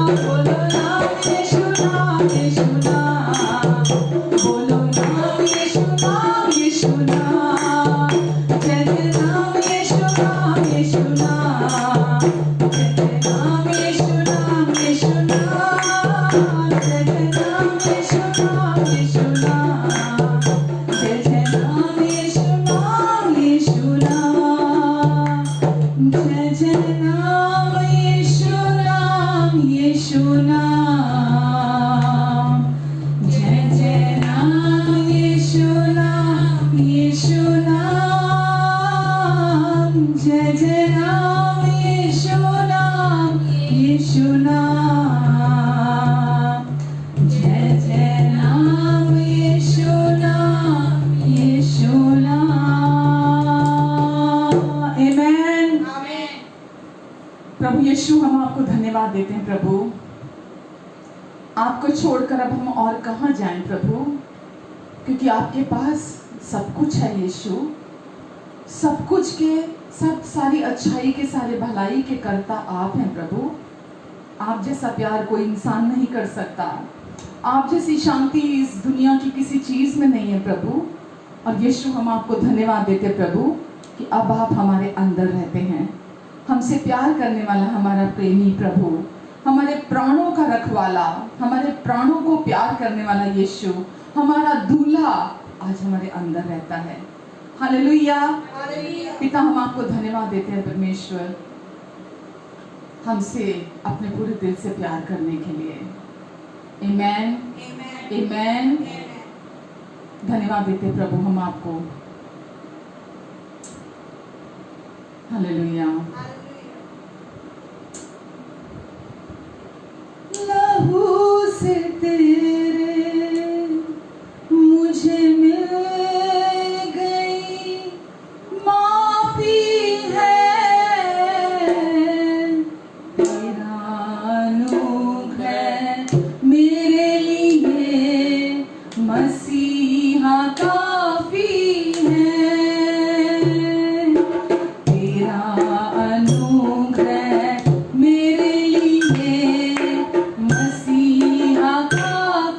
बोलो नाम यीशु नाम यीशु नाम, बोलो नाम यीशु नाम यीशु नाम, जय जय नाम यीशु नाम यीशु नाम, जय जय नाम यीशु नाम यीशु नाम, जय जय नाम यीशु नाम यीशु नाम, जय जय नाम यीशु नाम यीशु नाम, जय जय नाम यीशु नाम यीशु नाम, जय जय नाम यीशु नाम यीशु नाम, जय जय नाम यीशु नाम यीशु नाम, जय जय नाम यीशु नाम यीशु नाम। आमेन। प्रभु यीशु, हम आपको धन्यवाद देते हैं प्रभु। आपको छोड़कर अब हम और कहाँ जाएं प्रभु, क्योंकि आपके पास सब कुछ है यीशु। सब कुछ के, सब सारी अच्छाई के, सारे भलाई के कर्ता आप हैं प्रभु। आप जैसा प्यार कोई इंसान नहीं कर सकता। आप जैसी शांति इस दुनिया की किसी चीज में नहीं है प्रभु। और यीशु, हम आपको धन्यवाद देते हैं प्रभु कि अब आप हमारे अंदर रहते हैं। हमसे प्यार करने वाला हमारा प्रेमी प्रभु, हमारे प्राणों का रखवाला, हमारे प्राणों को प्यार करने वाला यीशु, हमारा दूल्हा आज हमारे अंदर रहता है। हालेलुया। पिता, हम आपको धन्यवाद देते हैं परमेश्वर, हमसे अपने पूरे दिल से प्यार करने के लिए। आमेन, आमेन। धन्यवाद देते हैं प्रभु हम आपको। हालेलुया। लहू से तेरे मुझे मिल गई माफी है, तेरा अनुग्रह मेरे लिए मसीहा काफी है, तेरा अनुग्रह मेरे लिए मसीहा काफी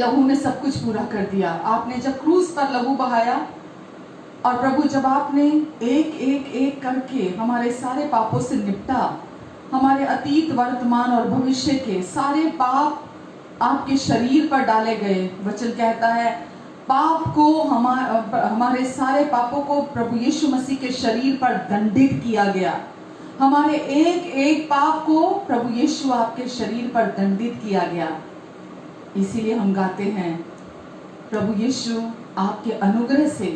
लहू ने सब कुछ पूरा कर दिया। आपने जब क्रूस पर लहू बहाया और प्रभु जब आपने एक एक एक करके हमारे सारे पापों से निपटा, हमारे अतीत, वर्तमान और भविष्य के सारे पाप आपके शरीर पर डाले गए। वचन कहता है पाप को हमारे सारे पापों को प्रभु यीशु मसीह के शरीर पर दंडित किया गया। हमारे एक एक पाप को प्रभु यीशु आपके शरीर पर दंडित किया गया। इसीलिए हम गाते हैं प्रभु यीशु आपके अनुग्रह से,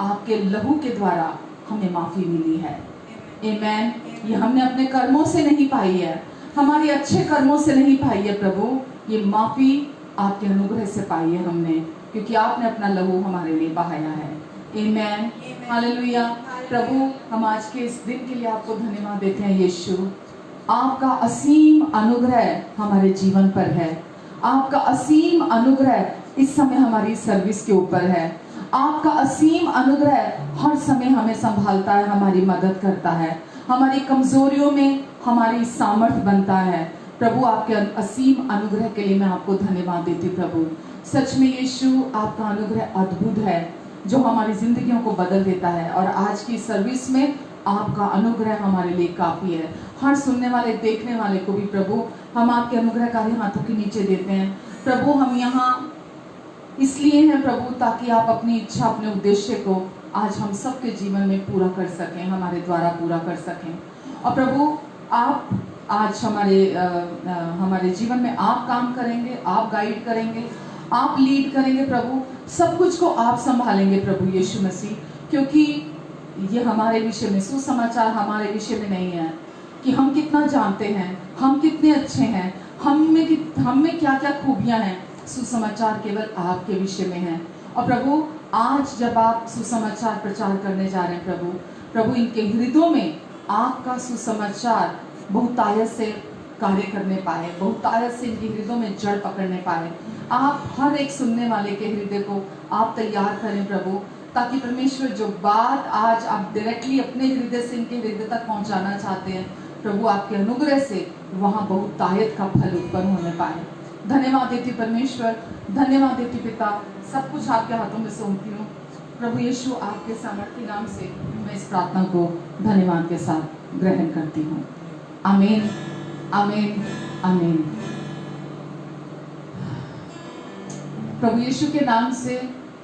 आपके लहू के द्वारा हमें माफी मिली है। आमेन। ये हमने अपने कर्मों से नहीं पाई है, हमारे अच्छे कर्मों से नहीं पाई है प्रभु, ये माफी आपके अनुग्रह से पाई है हमने, क्योंकि आपने अपना लहू हमारे लिए बहाया है। आमेन, हालेलुया। प्रभु हम आज के इस दिन के लिए आपको धन्यवाद देते हैं यीशु। आपका असीम अनुग्रह हमारे जीवन पर है, आपका असीम अनुग्रह इस समय हमारी सर्विस के ऊपर है, आपका असीम अनुग्रह हर समय हमें संभालता है, हमारी मदद करता है, हमारी कमजोरियों में हमारी सामर्थ्य बनता है। प्रभु आपके असीम अनुग्रह के लिए मैं आपको धन्यवाद देती हूँ प्रभु। सच में यीशु आपका अनुग्रह अद्भुत है जो हमारी जिंदगियों को बदल देता है, और आज की सर्विस में आपका अनुग्रह हमारे लिए काफी है। हर सुनने वाले, देखने वाले को भी प्रभु हम आपके अनुग्रहकारी हाथों के नीचे देते हैं। प्रभु हम यहाँ इसलिए हैं प्रभु ताकि आप अपनी इच्छा, अपने उद्देश्य को आज हम सबके जीवन में पूरा कर सकें, हमारे द्वारा पूरा कर सकें। और प्रभु आप आज हमारे जीवन में आप काम करेंगे, आप गाइड करेंगे, आप लीड करेंगे प्रभु, सब कुछ को आप संभालेंगे प्रभु यीशु मसीह, क्योंकि ये हमारे विषय में, सुसमाचार हमारे विषय में नहीं है कि हम कितना जानते हैं, हम कितने अच्छे हैं, हम में क्या क्या खूबियां हैं। सुसमाचार केवल आपके विषय में है। और प्रभु आज जब आप सुसमाचार प्रचार करने जा रहे हैं प्रभु इनके हृदयों में आपका सुसमाचार बहुतायत से कार्य करने पाए, बहुतायत से इनके हृदयों में जड़ पकड़ने पाए। आप हर एक सुनने वाले के हृदय को आप तैयार करें प्रभु, ताकि परमेश्वर जो बात आज आप डायरेक्टली अपने हृदय से इनके हृदय तक पहुंचाना चाहते हैं प्रभु, आपके अनुग्रह से वहां बहुतायत का फल उत्पन्न होने पाए। धन्यवाद देती परमेश्वर, धन्यवाद देती पिता, सब कुछ आपके हाथों में सौंपती हूँ प्रभु यीशु। आपके सामर्थ्य नाम से मैं इस प्रार्थना को धन्यवाद के साथ ग्रहण करती हूँ। आमीन, आमीन, आमीन। प्रभु यीशु के नाम से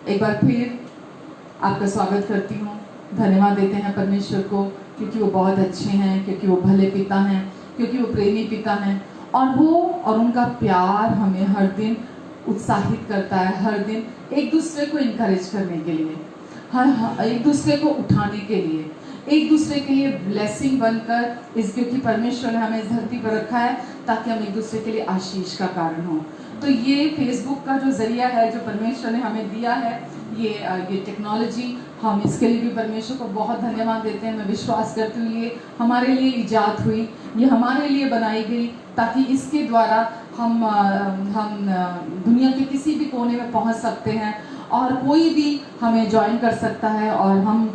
एक बार फिर आपका स्वागत करती हूँ। धन्यवाद देते हैं परमेश्वर को, क्योंकि वो बहुत अच्छे हैं, क्योंकि वो भले पिता हैं, क्योंकि वो प्रेमी पिता हैं, और उनका प्यार हमें हर दिन उत्साहित करता है, हर दिन एक दूसरे को इनकरेज करने के लिए, एक दूसरे को उठाने के लिए, एक दूसरे के लिए ब्लेसिंग बनकर, क्योंकि परमेश्वर ने हमें इस धरती पर रखा है ताकि हम एक दूसरे के लिए आशीष का कारण हो। तो ये फेसबुक का जो जरिया है जो परमेश्वर ने हमें दिया है, ये टेक्नोलॉजी, हम इसके लिए भी परमेश्वर को बहुत धन्यवाद देते हैं। मैं विश्वास करती हूँ ये हमारे लिए इजाद हुई, ये हमारे लिए बनाई गई, ताकि इसके द्वारा हम दुनिया के किसी भी कोने में पहुँच सकते हैं, और कोई भी हमें ज्वाइन कर सकता है, और हम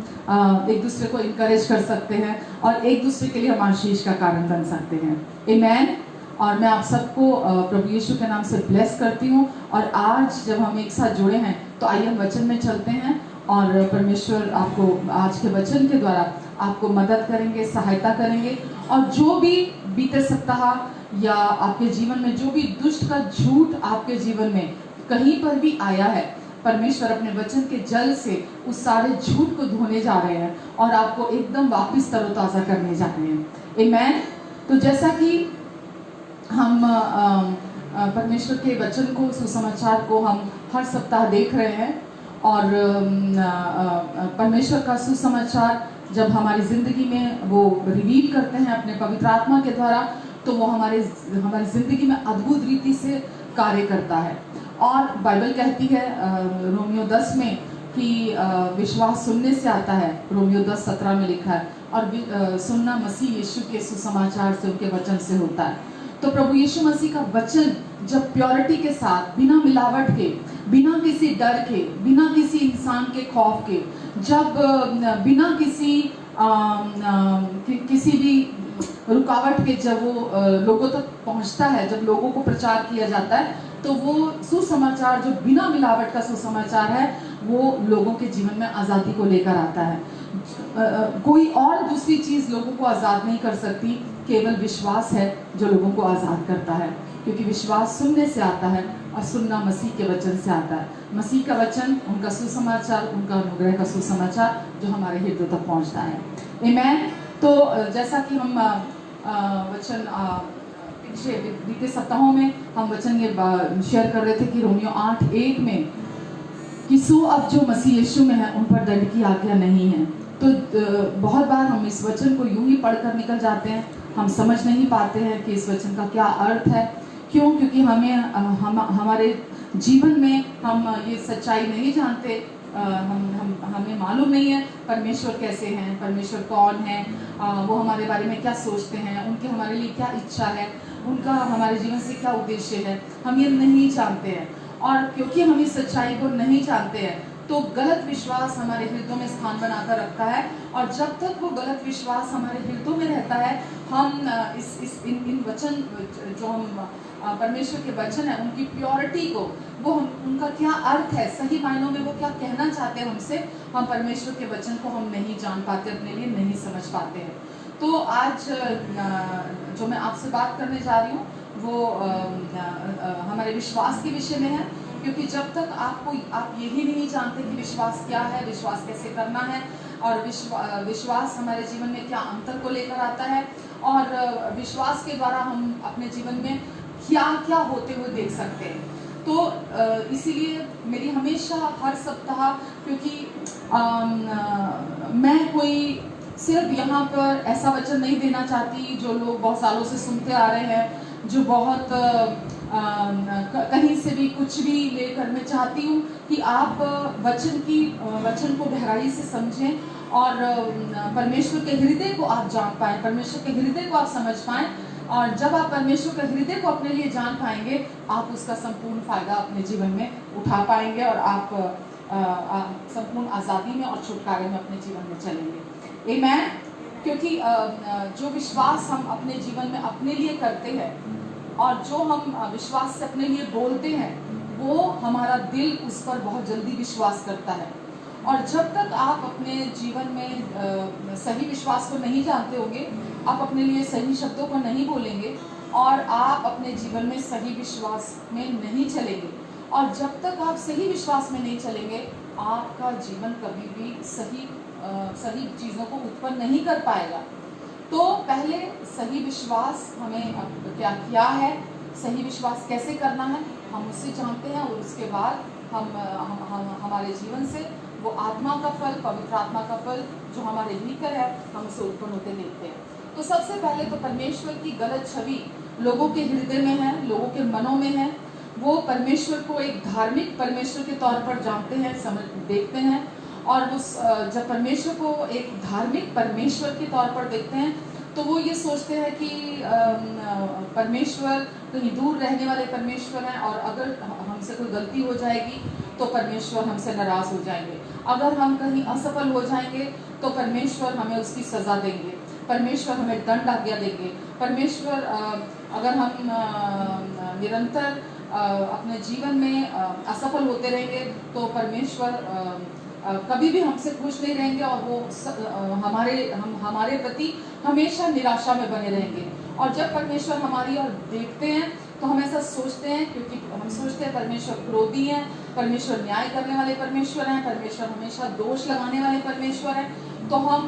एक दूसरे को इनकरेज कर सकते हैं, और एक दूसरे के लिए हम आशीष का कारण बन सकते हैं। आमीन। और मैं आप सबको प्रभु यीशु के नाम से ब्लेस करती हूँ। और आज जब हम एक साथ जुड़े हैं तो आइए हम वचन में चलते हैं, और परमेश्वर आपको आज के वचन के द्वारा आपको मदद करेंगे, सहायता करेंगे, और जो भी बीते सप्ताह या आपके जीवन में जो भी दुष्ट का झूठ आपके जीवन में कहीं पर भी आया है, परमेश्वर अपने वचन के जल से उस सारे झूठ को धोने जा रहे हैं और आपको एकदम वापस तरोताज़ा करने जा रहे हैं। आमीन। तो जैसा कि हम परमेश्वर के वचन को, सुसमाचार को हम हर सप्ताह देख रहे हैं, और परमेश्वर का सुसमाचार जब हमारी ज़िंदगी में वो रिवील करते हैं अपने पवित्र आत्मा के द्वारा, तो वो हमारी ज़िंदगी में अद्भुत रीति से कार्य करता है। और बाइबल कहती है रोमियो 10 में कि विश्वास सुनने से आता है, रोमियो 10:17 में लिखा है, और सुनना मसीह यीशु के सुसमाचार से, उनके वचन से होता है। तो प्रभु यीशु मसीह का वचन जब प्योरिटी के साथ, बिना मिलावट के, बिना किसी डर के, बिना किसी इंसान के खौफ के, जब बिना किसी भी रुकावट के जब वो लोगों तक पहुंचता है, जब लोगों को प्रचार किया जाता है, तो वो सुसमाचार जो बिना मिलावट का सुसमाचार है, वो लोगों के जीवन में आज़ादी को लेकर आता है। कोई और दूसरी चीज़ लोगों को आज़ाद नहीं कर सकती, केवल विश्वास है जो लोगों को आज़ाद करता है, क्योंकि विश्वास सुनने से आता है और सुनना मसीह के वचन से आता है। मसीह का वचन, उनका सुसमाचार, उनका अनुग्रह का सुसमाचार जो हमारे हृदय तक पहुंचता है। आमीन। तो जैसा कि हम वचन पिछले बीते सप्ताहों में हम वचन ये शेयर कर रहे थे कि रोमियो 8:1 में कि सो अब जो मसीह यीशु में है उन पर दंड की आज्ञा नहीं है। तो बहुत बार हम इस वचन को यूं ही पढ़कर निकल जाते हैं, हम समझ नहीं पाते हैं कि इस वचन का क्या अर्थ है। क्यों? क्योंकि हमारे जीवन में हम ये सच्चाई नहीं जानते। हमें मालूम नहीं है परमेश्वर कैसे हैं, परमेश्वर कौन है, वो हमारे बारे में क्या सोचते हैं, उनकी हमारे लिए क्या इच्छा है, उनका हमारे जीवन से क्या उद्देश्य है, हम ये नहीं जानते हैं। और क्योंकि हम इस सच्चाई को नहीं जानते हैं, तो गलत विश्वास हमारे हृदयों में स्थान बनाकर रखता है। और जब तक वो गलत विश्वास हमारे हृदयों में रहता है, हम इन वचन जो हम परमेश्वर के वचन है, उनकी प्योरिटी को, वो उनका क्या अर्थ है, सही मायनों में वो क्या कहना चाहते हैं हमसे, हम परमेश्वर के वचन को हम नहीं जान पाते, अपने लिए नहीं समझ पाते हैं। तो आज जो मैं आपसे बात करने जा रही हूँ वो हमारे विश्वास के विषय में है। क्योंकि जब तक आप यही नहीं जानते कि विश्वास क्या है, विश्वास कैसे करना है, और विश्वास हमारे जीवन में क्या अंतर को लेकर आता है, और विश्वास के द्वारा हम अपने जीवन में क्या क्या होते हुए देख सकते हैं। तो इसीलिए मेरी हमेशा हर सप्ताह, क्योंकि मैं कोई सिर्फ यहाँ पर ऐसा वचन नहीं देना चाहती जो लोग बहुत सालों से सुनते आ रहे हैं, जो बहुत कहीं से भी कुछ भी लेकर, मैं चाहती हूँ कि आप वचन को गहराई से समझें और परमेश्वर के हृदय को आप जान पाएं, परमेश्वर के हृदय को आप समझ पाएं। और जब आप परमेश्वर के हृदय को अपने लिए जान पाएंगे, आप उसका संपूर्ण फायदा अपने जीवन में उठा पाएंगे और आप संपूर्ण आज़ादी में और छुटकारे में अपने जीवन में चलेंगे। आमीन। क्योंकि जो विश्वास हम अपने जीवन में अपने लिए करते हैं और जो हम विश्वास से अपने लिए बोलते हैं, वो हमारा दिल उस पर बहुत जल्दी विश्वास करता है। और जब तक आप अपने जीवन में सही विश्वास को नहीं जानते होंगे, आप अपने लिए सही शब्दों को नहीं बोलेंगे और आप अपने जीवन में सही विश्वास में नहीं चलेंगे। और जब तक आप सही विश्वास में नहीं चलेंगे, आपका जीवन कभी भी सही चीज़ों को उत्पन्न नहीं कर पाएगा। तो पहले सही विश्वास हमें क्या है, सही विश्वास कैसे करना है, हम उससे जानते हैं। और उसके बाद हम हमारे जीवन से वो आत्मा का फल, पवित्र आत्मा का फल जो हमारे भीतर है, हम उसे उत्पन्न होते देखते हैं। तो सबसे पहले तो परमेश्वर की गलत छवि लोगों के हृदय में है, लोगों के मनों में है। वो परमेश्वर को एक धार्मिक परमेश्वर के तौर पर जानते हैं, देखते हैं। और जब परमेश्वर को एक धार्मिक परमेश्वर के तौर पर देखते हैं, तो वो ये सोचते हैं कि परमेश्वर कहीं दूर रहने वाले परमेश्वर हैं, और अगर हमसे कोई गलती हो जाएगी तो परमेश्वर हमसे नाराज़ हो जाएंगे। अगर हम कहीं असफल हो जाएंगे तो परमेश्वर हमें उसकी सज़ा देंगे, परमेश्वर हमें दंड आज्ञा देंगे। परमेश्वर अगर हम निरंतर अपने जीवन में असफल होते रहेंगे तो परमेश्वर कभी भी हमसे खुश नहीं रहेंगे, और वो हमारे प्रति हमेशा निराशा में बने रहेंगे। और जब परमेश्वर हमारी ओर देखते हैं तो हम ऐसा सोचते हैं, क्योंकि हम सोचते हैं परमेश्वर क्रोधी हैं, परमेश्वर न्याय करने वाले परमेश्वर हैं, परमेश्वर हमेशा दोष लगाने वाले परमेश्वर हैं। तो हम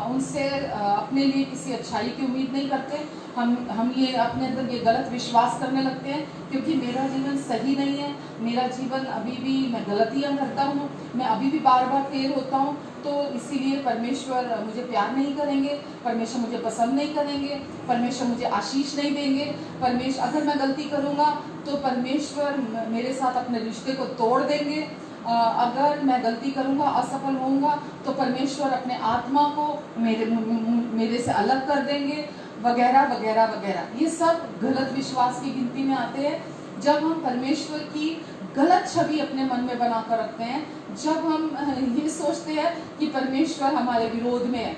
उनसे अपने लिए किसी अच्छाई की उम्मीद नहीं करते। हम ये अपने अंदर ये गलत विश्वास करने लगते हैं, क्योंकि मेरा जीवन सही नहीं है, मेरा जीवन अभी भी मैं गलतियाँ करता हूँ, मैं अभी भी बार बार फेल होता हूँ, तो इसीलिए परमेश्वर मुझे प्यार नहीं करेंगे, परमेश्वर मुझे पसंद नहीं करेंगे, परमेश्वर मुझे आशीष नहीं देंगे। परमेश्वर, अगर मैं गलती करूँगा तो परमेश्वर मेरे साथ अपने रिश्ते को तोड़ देंगे। अगर मैं गलती करूँगा, असफल होऊंगा, तो परमेश्वर अपने आत्मा को मेरे से अलग कर देंगे, वगैरह वगैरह वगैरह। ये सब गलत विश्वास की गिनती में आते हैं। जब हम परमेश्वर की गलत छवि अपने मन में बना कर रखते हैं, जब हम ये सोचते हैं कि परमेश्वर हमारे विरोध में है,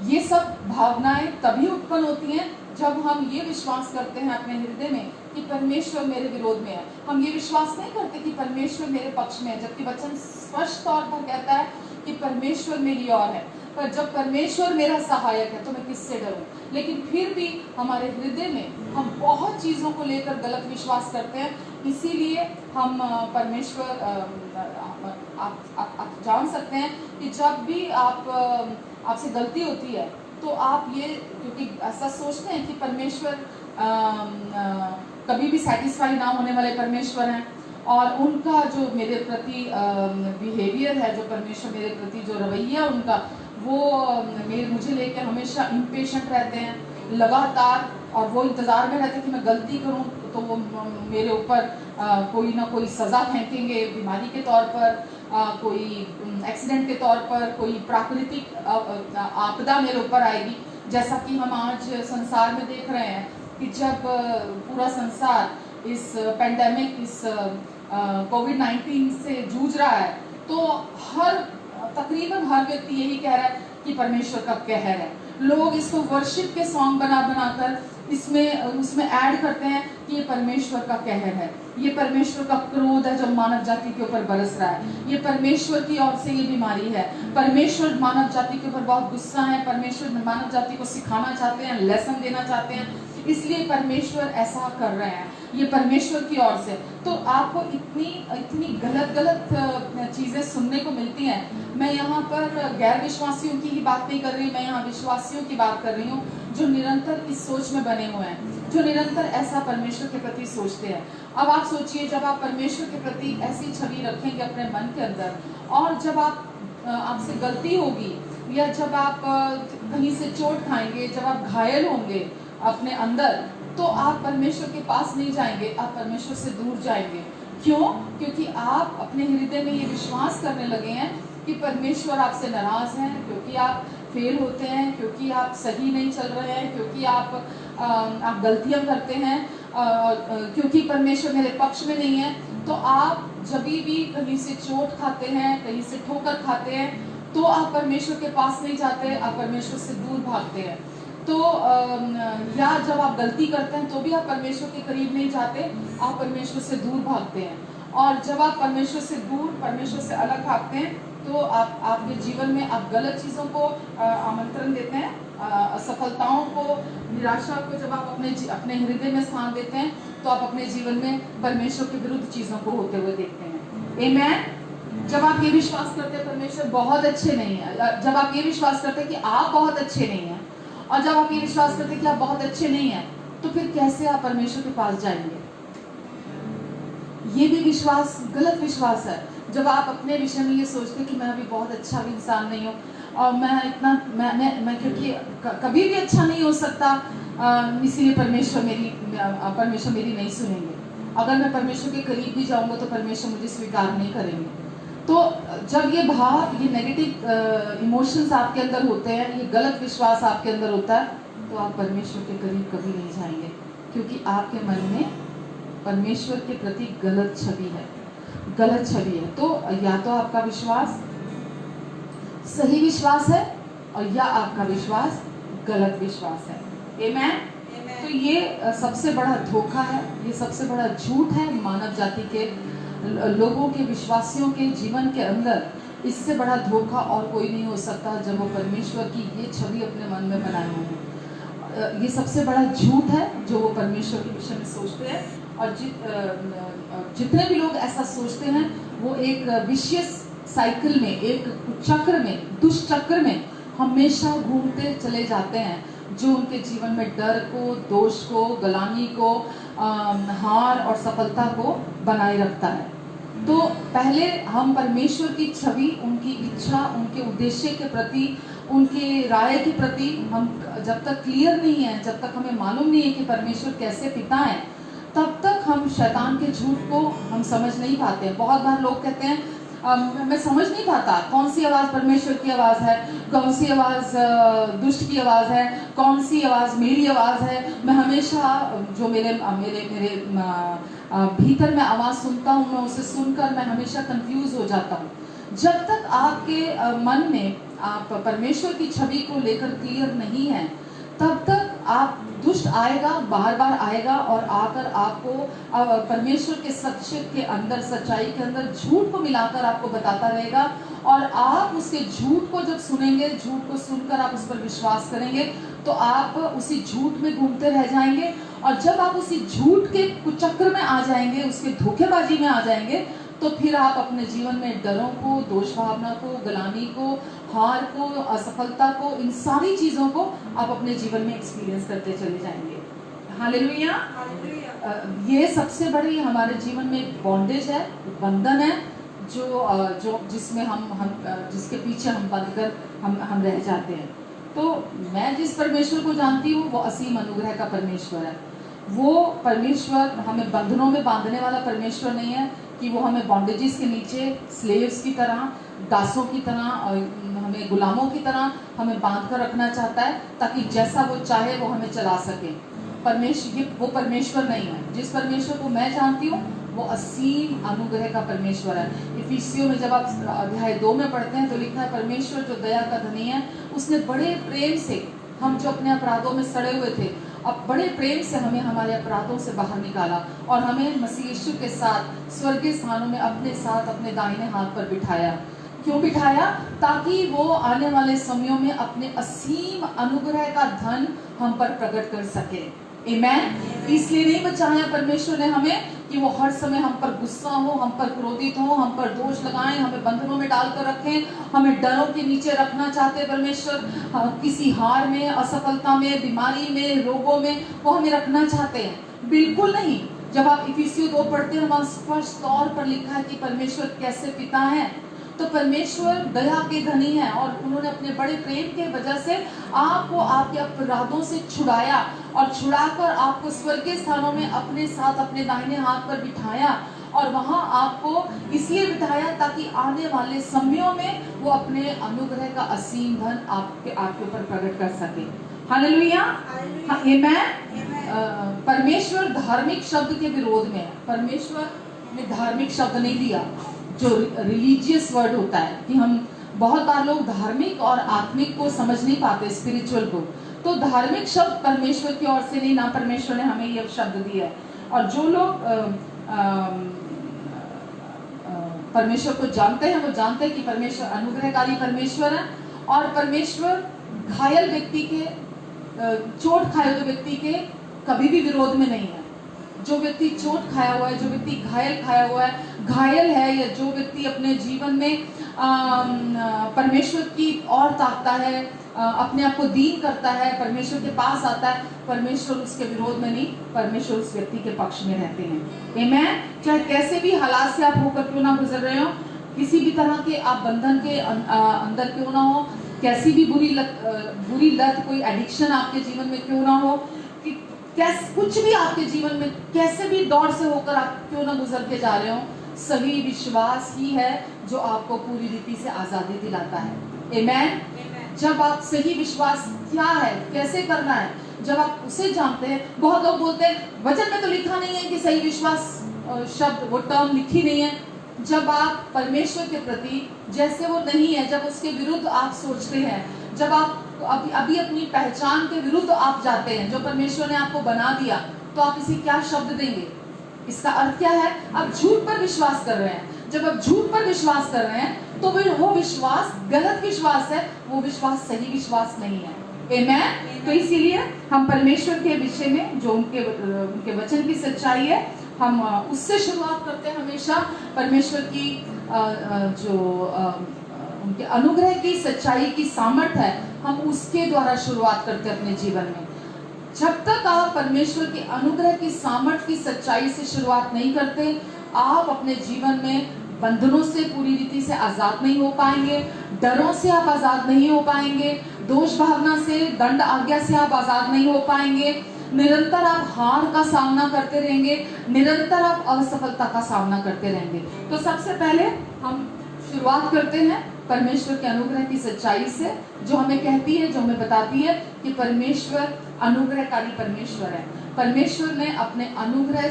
ये सब भावनाएं तभी उत्पन्न होती हैं जब हम ये विश्वास करते हैं अपने हृदय में कि परमेश्वर मेरे विरोध में है। हम ये विश्वास नहीं करते कि परमेश्वर मेरे पक्ष में है, जबकि वचन स्पष्ट तौर पर कहता है कि परमेश्वर मेरी ओर है। पर जब परमेश्वर मेरा सहायक है तो मैं किससे डरूं? लेकिन फिर भी हमारे हृदय में हम बहुत चीज़ों को लेकर गलत विश्वास करते हैं, इसीलिए हम परमेश्वर आप जान सकते हैं कि जब भी आपसे गलती होती है तो आप ये, क्योंकि ऐसा सोचते हैं कि परमेश्वर कभी भी सेटिस्फाई ना होने वाले परमेश्वर हैं, और उनका जो मेरे प्रति बिहेवियर है, जो परमेश्वर मेरे प्रति जो रवैया उनका, वो मुझे लेकर हमेशा इम्पेशेंट रहते हैं लगातार, और वो इंतज़ार में रहते हैं कि मैं गलती करूं तो वो मेरे ऊपर कोई ना कोई सज़ा फेंकेंगे, बीमारी के तौर पर, कोई एक्सीडेंट के तौर पर, कोई प्राकृतिक आपदा मेरे ऊपर आएगी। जैसा कि हम आज संसार में देख रहे हैं कि जब पूरा संसार इस पेंडेमिक, इस कोविड-19 से जूझ रहा है, तो तकरीबन हर व्यक्ति यही कह रहा है कि परमेश्वर का कहर है। लोग इसको वर्शिप के सॉन्ग बनाकर उसमें ऐड करते हैं कि ये परमेश्वर का कहर है, ये परमेश्वर का क्रोध है जो मानव जाति के ऊपर बरस रहा है, ये परमेश्वर की ओर से ये बीमारी है, परमेश्वर मानव जाति के ऊपर बहुत गुस्सा है, परमेश्वर मानव जाति को सिखाना चाहते हैं, लेसन देना चाहते हैं, इसलिए परमेश्वर ऐसा कर रहे हैं, ये परमेश्वर की ओर से। तो आपको इतनी गलत चीज़ें सुनने को मिलती हैं। मैं यहाँ पर गैर विश्वासियों की ही बात नहीं कर रही, मैं यहाँ विश्वासियों की बात कर रही हूँ जो निरंतर इस सोच में बने हुए हैं, जो निरंतर ऐसा परमेश्वर के प्रति सोचते हैं। अब आप सोचिए, जब आप परमेश्वर के प्रति ऐसी छवि रखेंगे अपने मन के अंदर, और जब आपसे गलती होगी, या जब आप कहीं से चोट खाएंगे, जब आप घायल होंगे अपने अंदर, तो आप परमेश्वर के पास नहीं जाएंगे, आप परमेश्वर से दूर जाएंगे। क्यों? क्योंकि आप अपने हृदय में ये विश्वास करने लगे हैं कि परमेश्वर आपसे नाराज हैं, क्योंकि आप फेल होते हैं, क्योंकि आप सही नहीं चल रहे हैं, क्योंकि आप गलतियां करते हैं, क्योंकि परमेश्वर मेरे पक्ष में नहीं है। तो आप जब भी कहीं से चोट खाते हैं, कहीं से ठोकर खाते हैं, तो आप परमेश्वर के पास नहीं जाते, आप परमेश्वर से दूर भागते हैं। तो या जब आप गलती करते हैं तो भी आप परमेश्वर के करीब नहीं जाते, आप परमेश्वर से दूर भागते हैं। और जब आप परमेश्वर से दूर, परमेश्वर से अलग भागते हैं, तो आपके जीवन में आप गलत चीज़ों को आमंत्रण देते हैं, असफलताओं को, निराशा को जब आप अपने हृदय में स्थान देते हैं, तो आप अपने जीवन में परमेश्वर के विरुद्ध चीज़ों को होते हुए देखते हैं। आमीन। जब आप ये विश्वास करते हैं परमेश्वर बहुत अच्छे नहीं है, जब आप ये विश्वास करते हैं कि आप बहुत अच्छे नहीं हैं, और जब आप ये विश्वास करते हैं कि आप बहुत अच्छे नहीं हैं, तो फिर कैसे आप परमेश्वर के पास जाएंगे? ये भी विश्वास गलत विश्वास है। जब आप अपने विषय में ये सोचते हैं कि मैं अभी बहुत अच्छा भी इंसान नहीं हूँ, और मैं क्योंकि कभी भी अच्छा नहीं हो सकता, इसीलिए परमेश्वर मेरी नहीं सुनेंगे। अगर मैं परमेश्वर के करीब भी जाऊंगा तो परमेश्वर मुझे स्वीकार नहीं करेंगे। तो जब ये भाव, ये नेगेटिव इमोशंस आपके अंदर होते हैं, ये गलत विश्वास आपके अंदर होता है, तो आप परमेश्वर के करीब कभी नहीं जाएंगे, क्योंकि आपके मन में परमेश्वर के प्रति गलत छवि है। तो या तो आपका विश्वास सही विश्वास है, और या आपका विश्वास गलत विश्वास है। आमीन। तो ये सबसे बड़ा धोखा है, ये सबसे बड़ा झूठ है मानव जाति के लोगों के, विश्वासियों के जीवन के अंदर। इससे बड़ा धोखा और कोई नहीं हो सकता जब वो परमेश्वर की ये छवि अपने मन में बनाए हुए हैं। ये सबसे बड़ा झूठ है जो वो परमेश्वर के विषय में सोचते हैं, और जितने भी लोग ऐसा सोचते हैं वो एक विशियस साइकिल में, एक चक्र में, दुष्चक्र में हमेशा घूमते चले जाते हैं, जो उनके जीवन में डर को, दोष को, गलानी को, हार और सफलता को बनाए रखता है। तो पहले हम परमेश्वर की छवि, उनकी इच्छा, उनके उद्देश्य के प्रति, उनके राय के प्रति हम जब तक क्लियर नहीं है, जब तक हमें मालूम नहीं है कि परमेश्वर कैसे पिता है, तब तक हम शैतान के झूठ को हम समझ नहीं पाते। बहुत बार लोग कहते हैं मैं समझ नहीं पाता कौन सी आवाज़ परमेश्वर की आवाज़ है, कौन सी आवाज़ दुष्ट की आवाज़ है, कौन सी आवाज़ मेरी आवाज़ है। मैं हमेशा जो मेरे भीतर में आवाज़ सुनता हूँ, मैं उसे सुनकर मैं हमेशा कंफ्यूज हो जाता हूँ। जब तक आपके मन में आप परमेश्वर की छवि को लेकर क्लियर नहीं है, तब तक आप दुष्ट आएगा, बार बार आएगा और आकर आपको परमेश्वर के सच्चे के अंदर, सच्चाई के अंदर झूठ को मिलाकर आपको बताता रहेगा। और आप उसके झूठ को जब सुनेंगे, झूठ को सुनकर आप उस पर विश्वास करेंगे, तो आप उसी झूठ में घूमते रह जाएंगे। और जब आप उसी झूठ के कुचक्र में आ जाएंगे, उसके धोखेबाजी में आ जाएंगे, तो फिर आप अपने जीवन में डरों को, दोष भावना को, गुलामी को, हार को, असफलता को, इन सारी चीजों को आप अपने जीवन में एक्सपीरियंस करते चले जाएंगे। हालेलुया। ये सबसे बड़ी हमारे जीवन में एक बॉन्डेज है, बंधन है, जो जिसमें हम जिसके पीछे हम बंधकर हम रह जाते हैं। तो मैं जिस परमेश्वर को जानती हूँ वो असीम अनुग्रह का परमेश्वर है। वो परमेश्वर हमें बंधनों में बांधने वाला परमेश्वर नहीं है कि वो हमें बॉन्डेजेस के नीचे स्लेव्स की तरह, दासों की तरह और हमें गुलामों की तरह हमें बांध कर रखना चाहता है ताकि जैसा वो चाहे वो हमें चला सके। वो परमेश्वर नहीं है। जिस परमेश्वर को मैं जानती हूँ वो असीम अनुग्रह का परमेश्वर है। इफिसियों में जब आप अध्याय 2 में पढ़ते हैं तो लिखा है, परमेश्वर जो दया का धनी है, उसने बड़े प्रेम से, हम जो अपने अपराधों में सड़े हुए थे, अब बड़े प्रेम से हमें हमारे अपराधों से बाहर निकाला और हमें मसीह यीशु के साथ स्वर्गीय स्थानों में अपने साथ अपने दाहिने हाथ पर बिठाया। क्यों बिठाया? ताकि वो आने वाले समयों में अपने असीम अनुग्रह का धन हम पर प्रकट कर सके। आमेन। इसलिए नहीं बचाया परमेश्वर ने हमें कि वो हर समय हम पर गुस्सा हो, हम पर क्रोधित हो, हम पर दोष लगाएं, हमें बंधनों में डालकर रखें, हमें डरों के नीचे रखना चाहते परमेश्वर। किसी हार में, असफलता में, बीमारी में, रोगों में वो हमें रखना चाहते हैं। बिल्कुल नहीं। जब आप इफिसियों 2 पढ़ते हैं, वहां स्पष्ट तौर पर लिखा है कि परमेश्वर कैसे पिता है। तो परमेश्वर दया के धनी है और उन्होंने अपने बड़े प्रेम के वजह से आपको आपके अपराधों से छुड़ाया और छुड़ाकर आपको स्वर्गीय स्थानों में अपने साथ अपने दाहिने हाथ पर बिठाया। और वहां आपको इसलिए बिठाया ताकि आने वाले समयों में वो अपने अनुग्रह का असीम धन आपके ऊपर प्रकट कर सके। हालेलुया। आमेन। परमेश्वर धार्मिक शब्द के विरोध में है। परमेश्वर ने धार्मिक शब्द नहीं दिया जो रिलीजियस वर्ड होता है, कि हम बहुत बार लोग धार्मिक और आत्मिक को समझ नहीं पाते, स्पिरिचुअल को। तो धार्मिक शब्द परमेश्वर की ओर से नहीं, ना परमेश्वर ने हमें यह शब्द दिया है। और जो लोग परमेश्वर को जानते हैं वो जानते हैं कि परमेश्वर अनुग्रहकारी परमेश्वर है और परमेश्वर घायल व्यक्ति के, चोट खाए हुए व्यक्ति के कभी भी विरोध में नहीं है। जो व्यक्ति चोट खाया हुआ है, जो व्यक्ति घायल है या जो व्यक्ति अपने जीवन में परमेश्वर की ओर ताकता है, अपने आप को दीन करता है, परमेश्वर के पास आता है, परमेश्वर उसके विरोध में नहीं, परमेश्वर उस व्यक्ति के पक्ष में रहते हैं। आमेन। चाहे कैसे भी हालात से आप होकर क्यों ना गुजर रहे हो, किसी भी तरह के आप बंधन के अंदर क्यों ना हो, कैसी भी बुरी लत, कोई एडिक्शन आपके जीवन में क्यों ना हो, कुछ भी आपके जीवन में कैसे भी दौर से होकर आप क्यों ना गुजर के जा रहे हो, सही विश्वास ही है जो आपको पूरी रीति से आजादी दिलाता है। आमेन। जब आप सही विश्वास क्या है, कैसे करना है, जब आप उसे जानते हैं। बहुत लोग बोलते हैं वचन में तो लिखा नहीं है कि सही विश्वास शब्द, वो टर्म लिखी नहीं है। जब आप परमेश्वर के प्रति जैसे वो नहीं है, जब उसके विरुद्ध आप सोचते हैं, जब आप अभी अपनी पहचान के विरुद्ध आप जाते हैं, जो परमेश्वर ने आपको बना दिया, तो आप इसे क्या शब्द देंगे? इसका अर्थ क्या है? आप झूठ पर विश्वास कर रहे हैं। जब आप झूठ पर विश्वास कर रहे हैं तो वो विश्वास गलत विश्वास है, वो विश्वास सही विश्वास नहीं है। आमेन। तो इसीलिए हम परमेश्वर के विषय में जो उनके वचन की सच्चाई है, हम उससे शुरुआत करते हैं हमेशा। परमेश्वर की जो उनके अनुग्रह की सच्चाई की सामर्थ है, हम उसके द्वारा शुरुआत करते हैं अपने जीवन में। जब तक आप परमेश्वर के अनुग्रह की सामर्थ की सच्चाई से शुरुआत नहीं करते, आप अपने जीवन में बंधनों से पूरी रीति से आजाद नहीं हो पाएंगे, डरों से आप आजाद नहीं हो पाएंगे, दोष भावना से, दंड आज्ञा से आप आजाद नहीं हो पाएंगे। निरंतर आप हार का सामना करते रहेंगे, निरंतर आप असफलता का सामना करते रहेंगे। तो सबसे पहले हम शुरुआत करते हैं परमेश्वर के अनुग्रह की सच्चाई से, जो हमें कहती है, जो हमें बताती है कि परमेश्वर अनुग्रहकारी परमेश्वर है। परमेश्वर ने अपने अनुग्रह,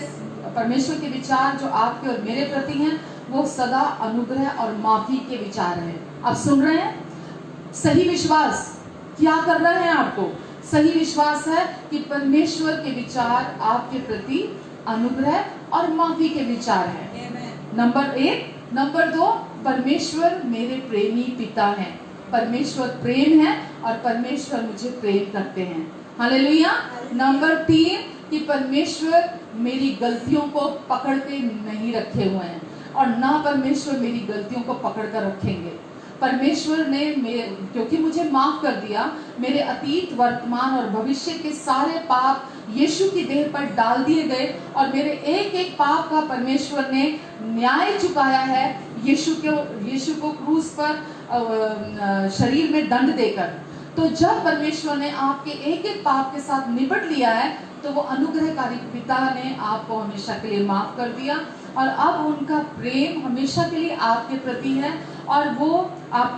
परमेश्वर के विचार जो आपके और मेरे प्रति हैं, वो सदा अनुग्रह और माफी के विचार हैं। आप सुन रहे हैं? सही विश्वास क्या कर रहे हैं आपको? सही विश्वास है कि परमेश्वर के विचार आपके प्रति अनुग्रह और माफी के विचार हैं। नंबर 1। नंबर 2, परमेश्वर मेरे प्रेमी पिता हैं। परमेश्वर प्रेम है और परमेश्वर मुझे प्रेम करते हैं। हालेलुया। नंबर 3 कि परमेश्वर मेरी गलतियों को पकड़ के नहीं रखे हुए हैं और ना परमेश्वर मेरी गलतियों को पकड़ कर रखेंगे। परमेश्वर ने क्योंकि मुझे माफ कर दिया, मेरे अतीत, वर्तमान और भविष्य के सारे पाप यीशु की देह पर डाल दिए गए और मेरे एक एक पाप का परमेश्वर ने न्याय चुकाया है यीशु को क्रूस पर शरीर में दंड देकर। तो जब परमेश्वर ने आपके एक एक पाप के साथ निपट लिया है तो वो अनुग्रहकारी पिता ने आपको हमेशा के लिए माफ कर दिया और अब उनका प्रेम हमेशा के लिए आपके प्रति है और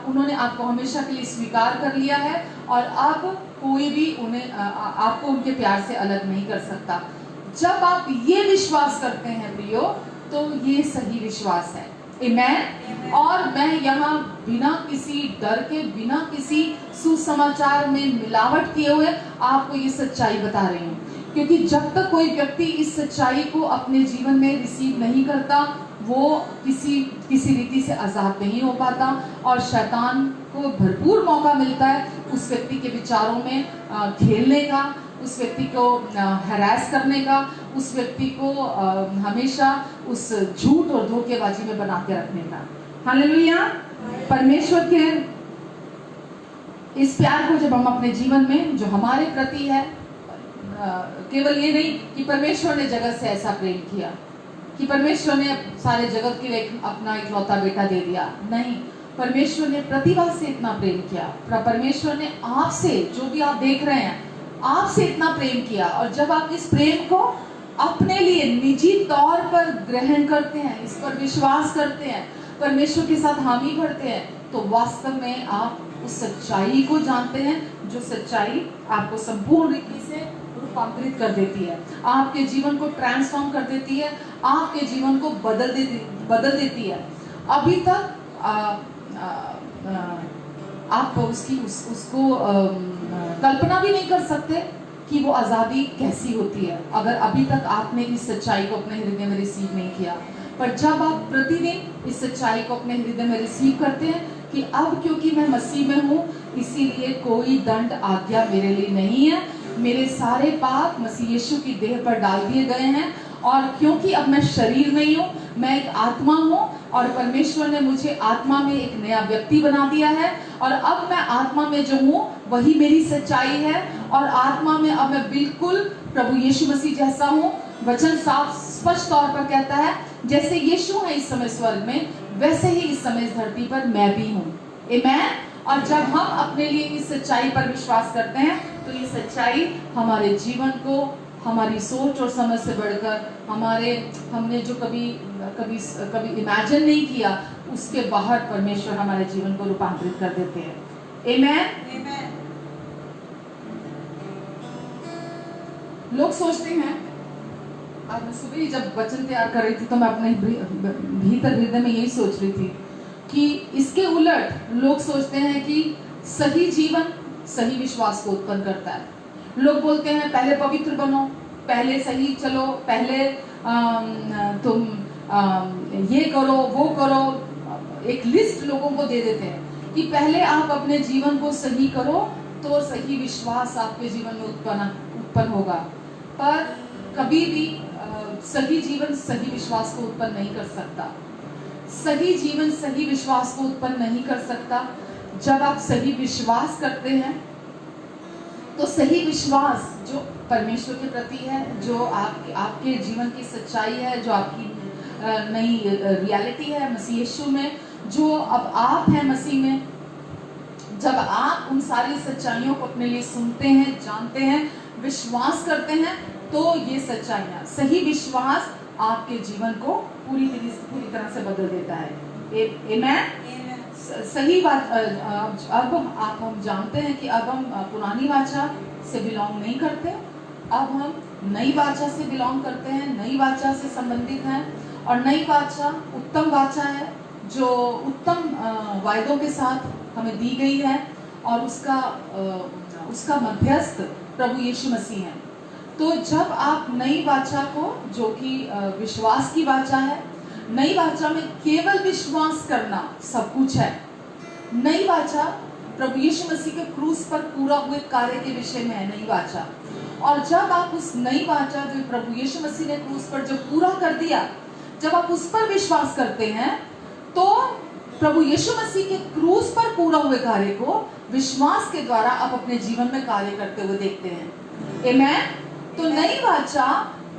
उन्होंने आपको हमेशा के लिए स्वीकार कर लिया है और अब कोई भी आपको उनके प्यार से अलग नहीं कर सकता। जब आप ये विश्वास करते हैं प्रियो, तो ये सही विश्वास है। आमेन। और मैं यहाँ बिना किसी डर के, बिना किसी सुसमाचार में मिलावट किए हुए आपको ये सच्चाई बता रही हूँ, क्योंकि जब तक कोई व्यक्ति इस सच्चाई को अपने जीवन में रिसीव नहीं करता, वो किसी रीति से आजाद नहीं हो पाता और शैतान को भरपूर मौका मिलता है उस व्यक्ति के विचारों में खेलने का, उस व्यक्ति को हैरेस करने का, उस व्यक्ति को हमेशा उस झूठ और धोखेबाजी में बना के रखने का। हालेलुया। परमेश्वर के इस प्यार को जब हम अपने जीवन में, जो हमारे प्रति है, केवल ये नहीं कि परमेश्वर ने जगत से ऐसा प्रेम किया कि परमेश्वर ने सारे जगत के लिए अपना इकलौता बेटा दे दिया, नहीं, परमेश्वर ने प्रतिभा से इतना प्रेम किया। परमेश्वर ने आपसे, जो भी आप देख रहे हैं, आपसे इतना प्रेम किया और जब आप इस प्रेम को अपने लिए निजी तौर पर ग्रहण करते हैं, इस पर विश्वास करते हैं, परमेश्वर के साथ हामी भरते हैं, तो वास्तव में आप उस सच्चाई को जानते हैं, जो सच्चाई आपको संपूर्ण रीति से रूपांतरित कर देती है, आपके जीवन को ट्रांसफॉर्म कर देती है, आपके जीवन को बदल देती है। अभी तक आप उसको कल्पना भी नहीं कर सकते कि वो आज़ादी कैसी होती है, अगर अभी तक आपने इस सच्चाई को अपने हृदय में रिसीव नहीं किया। पर जब आप प्रतिदिन इस सच्चाई को अपने हृदय में रिसीव करते हैं कि अब क्योंकि मैं मसीह में हूँ, इसीलिए कोई दंड आज्ञा मेरे लिए नहीं है, मेरे सारे पाप मसीह यीशु की देह पर डाल दिए गए हैं और क्योंकि अब मैं शरीर नहीं हूँ, मैं एक आत्मा हूँ और परमेश्वर ने मुझे आत्मा में एक नया व्यक्ति बना दिया है और अब मैं आत्मा में जो हूँ वही मेरी सच्चाई है और आत्मा में अब मैं बिल्कुल प्रभु यीशु मसीह जैसा हूँ। वचन साफ स्पष्ट तौर पर कहता है, जैसे यीशु है इस समय स्वर्ग में, वैसे ही इस समय इस धरती पर मैं भी हूँ। आमेन। और जब हम अपने लिए इस सच्चाई पर विश्वास करते हैं तो ये सच्चाई हमारे जीवन को, हमारी सोच और समझ से बढ़कर हमने जो कभी इमेजिन नहीं किया, उसके बाहर परमेश्वर हमारे जीवन को रूपांतरित कर देते हैं। आमेन। लोग सोचते हैं, आज मैं सुबह ही जब वचन तैयार कर रही थी तो मैं अपने भीतर हृदय में यही सोच रही थी कि इसके उलट लोग सोचते हैं कि सही जीवन सही विश्वास को उत्पन्न करता है। लोग बोलते हैं पहले पवित्र बनो, पहले सही चलो, पहले तुम ये करो वो करो, एक लिस्ट लोगों को दे देते हैं कि पहले आप अपने जीवन को सही करो तो सही विश्वास आपके जीवन में उत्पन्न होगा। पर कभी भी सही जीवन सही विश्वास को उत्पन्न नहीं कर सकता। सही जीवन सही विश्वास को उत्पन्न नहीं कर सकता। जब आप सही विश्वास करते हैं तो सही विश्वास जो परमेश्वर के प्रति है, जो आपके जीवन की सच्चाई है, जो आपकी नई रियलिटी है मसीह यीशु में, जो अब आप हैं मसीह में, जब आप उन सारी सच्चाइयों को अपने लिए सुनते हैं, जानते हैं, विश्वास करते हैं, तो ये सच्चाइयाँ, सही विश्वास आपके जीवन को पूरी तरह से बदल देता है। आमेन। सही बात। अब हम जानते हैं कि अब हम पुरानी वाचा से बिलोंग नहीं करते, अब हम नई वाचा से बिलोंग करते हैं, नई वाचा से संबंधित हैं और नई वाचा उत्तम वाचा है जो उत्तम वायदों के साथ हमें दी गई है और उसका मध्यस्थ प्रभु यीशु मसीह है। तो जब आप नई वाचा को, जो कि विश्वास की वाचा है, नई वाचा में केवल विश्वास करना सब कुछ है। नई वाचा प्रभु यीशु मसीह के क्रूस पर पूरा हुए कार्य के विषय में है नई वाचा। और जब आप उस नई वाचा जो प्रभु यीशु मसीह ने क्रूस पर जो पूरा कर दिया, जब आप उस पर विश्वास करते हैं तो प्रभु यीशु मसीह के क्रूस पर पूरा हुए कार्य को विश्वास के द्वारा आप अपने जीवन में कार्य करते हुए देखते हैं। आमेन। तो नई वाचा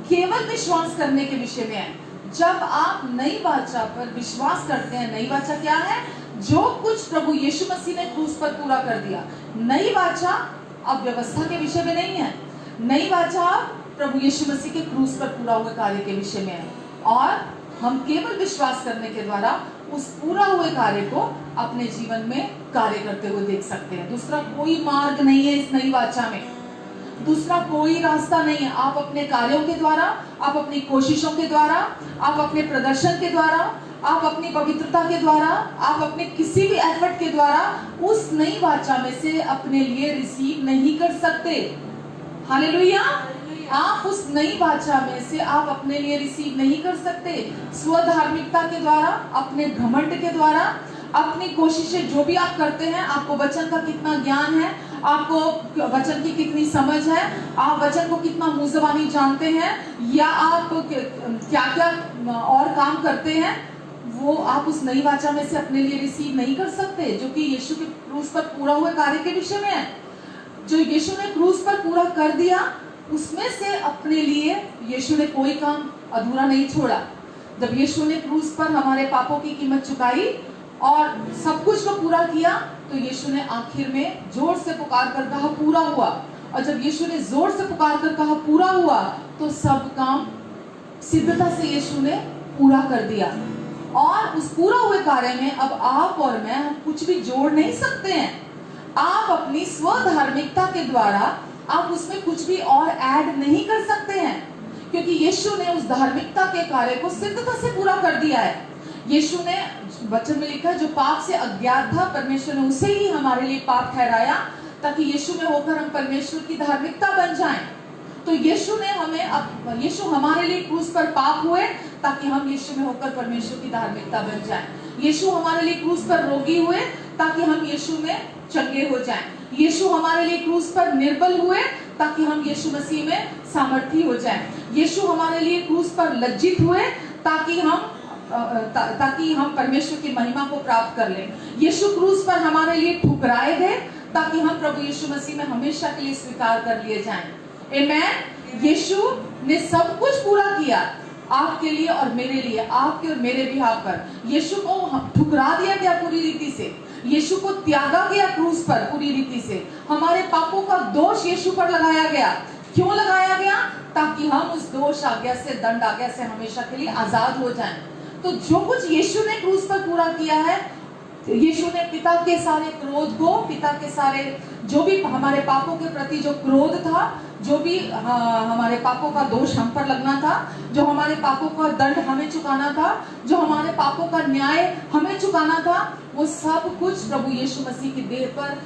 केवल विश्वास करने के विषय में है। जब आप नई वाचा पर विश्वास करते हैं, नई वाचा क्या है? जो कुछ प्रभु यीशु मसीह ने क्रूस पर पूरा कर दिया। नई वाचा अब व्यवस्था के विषय में नहीं है, नई वाचा प्रभु यीशु मसीह के क्रूस पर पूरा हुए कार्य के विषय में है। और हम केवल विश्वास करने के द्वारा उस पूरा हुए कार्य को अपने जीवन में कार्य करते हुए देख सकते हैं। दूसरा कोई मार्ग नहीं है इस नई वाचा में, दूसरा कोई रास्ता नहीं है। आप अपने कार्यों के द्वारा, आप अपनी कोशिशों के द्वारा, आप अपने प्रदर्शन के द्वारा, आप अपनी पवित्रता के द्वारा, आप अपने किसी भी एफर्ट के द्वारा उस नई वाचा में से अपने लिए रिसीव नहीं कर सकते। हालेलुया। आप उस नई वाचा में से आप अपने लिए रिसीव नहीं कर सकते। स्वधार्मिकता के द्वारा, अपने घमंड के द्वारा, अपनी कोशिशें जो भी आप करते हैं, आपको वचन का कितना ज्ञान है, आपको वचन की कितनी समझ है, आप वचन को कितना मुंह ज़बानी जानते हैं, या आप क्या क्या और काम करते हैं, वो आप उस नई वाचा में से अपने लिए रिसीव नहीं कर सकते, जो कि यीशु के क्रूस पर पूरा हुए कार्य के विषय में है। जो यीशु ने क्रूस पर पूरा कर दिया, उसमें से अपने लिए यीशु ने कोई काम अधूरा नहीं छोड़ा। जब यीशु ने क्रूस पर हमारे पापों की कीमत चुकाई और सब कुछ को पूरा किया, तो यीशु ने आखिर में जोर से पुकार कर कहा पूरा हुआ। और जब यीशु ने जोर से पुकार कर कहा पूरा हुआ, तो सब काम सिद्धता से यीशु ने पूरा कर दिया। और उस पूरा हुए कार्य में अब आप और मैं, हम कुछ भी जोड़ नहीं सकते हैं। आप अपनी स्वधार्मिकता के द्वारा आप उसमें कुछ भी और ऐड नहीं कर सकते हैं, क्योंकि यीशु ने उस धार्मिकता के कार्य को सिद्धता से पूरा कर दिया है। यीशु ने, वचन में लिखा है, जो पाप से अज्ञात था परमेश्वर ने उसे ही हमारे लिए पाप ठहराया, ताकि यीशु में होकर हम परमेश्वर की धार्मिकता बन जाएं। तो यीशु ने हमें, यीशु हमारे लिए क्रूस पर पाप हुए ताकि हम यीशु में होकर परमेश्वर की धार्मिकता बन जाएं। यीशु हमारे लिए क्रूस पर रोगी हुए ताकि हम यीशु में चंगे हो जाएं। यीशु हमारे लिए क्रूस पर निर्बल हुए ताकि हम यीशु मसीह में सामर्थी हो जाएं। यीशु हमारे लिए क्रूस पर लज्जित हुए ताकि हम परमेश्वर की महिमा को प्राप्त कर लें। यीशु क्रूस पर हमारे लिए ठुकराए गए ताकि हम प्रभु यीशु मसीह में हमेशा के लिए स्वीकार कर लिए जाएं। आमेन। यीशु ने सब कुछ पूरा किया आपके लिए और मेरे लिए, आपके और मेरे बिहाफ पर। यीशु को ठुकरा दिया गया पूरी रीति से, यीशु को त्यागा गया क्रूस पर पूरी रीति से। हमारे पापों का दोष यीशु पर लगाया गया। क्यों लगाया गया? ताकि हम उस दोष आज्ञा से, दंड आज्ञा से हमेशा के लिए आजाद हो जाएं। तो जो कुछ यीशु ने क्रूस पर पूरा किया है, यीशु ने पिता के सारे क्रोध को, पिता के सारे जो भी हमारे पापों के प्रति जो क्रोध था, जो भी हमारे पापों का दोष हम पर लगना था, जो हमारे पापों का दंड हमें चुकाना था, जो हमारे पापों का न्याय हमें चुकाना था, वो सब कुछ प्रभु यीशु मसीह की देह पर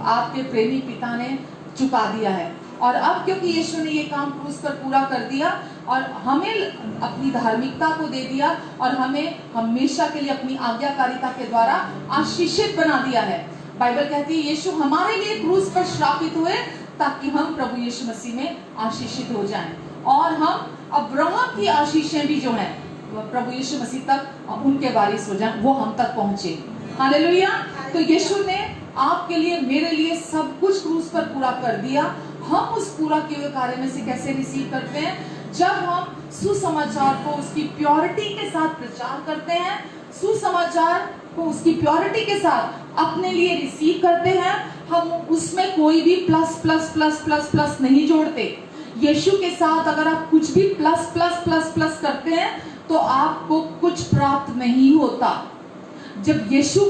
आपके प्रेमी पिता ने चुका दिया है। और अब क्योंकि यीशु ने ये काम क्रूस पर पूरा कर दिया और हमें अपनी धार्मिकता को दे दिया और हमें हमेशा के लिए अपनी आज्ञाकारिता के द्वारा आशीषित बना दिया है। बाइबल कहती है यीशु हमारे लिए क्रूस पर श्रापित हुए ताकि हम प्रभु यीशु मसीह में आशीषित हो जाएं, और हम अब्राहम की आशीषें भी जो हैं प्रभु यीशु मसीह तक उनके वारिस हो जाएं, वो हम तक पहुंचे। हालेलुया। तो यीशु ने आपके लिए, मेरे लिए सब कुछ क्रूस पर पूरा कर दिया। हम उस पूरा किए हुए कार्य में से कैसे रिसीव करते हैं? जब हम सुसमाचार को उसकी प्योरिटी के साथ प्रचार करते हैं, सुसमाचार को उसकी प्योरिटी के साथ अपने लिए रिसीव करते हैं, हम उसमें कोई भी plus plus plus plus plus नहीं जोड़ते। यीशु के साथ अगर आप कुछ भी प्लस प्लस प्लस प्लस करते हैं तो आपको कुछ प्राप्त नहीं होता। जब यीशु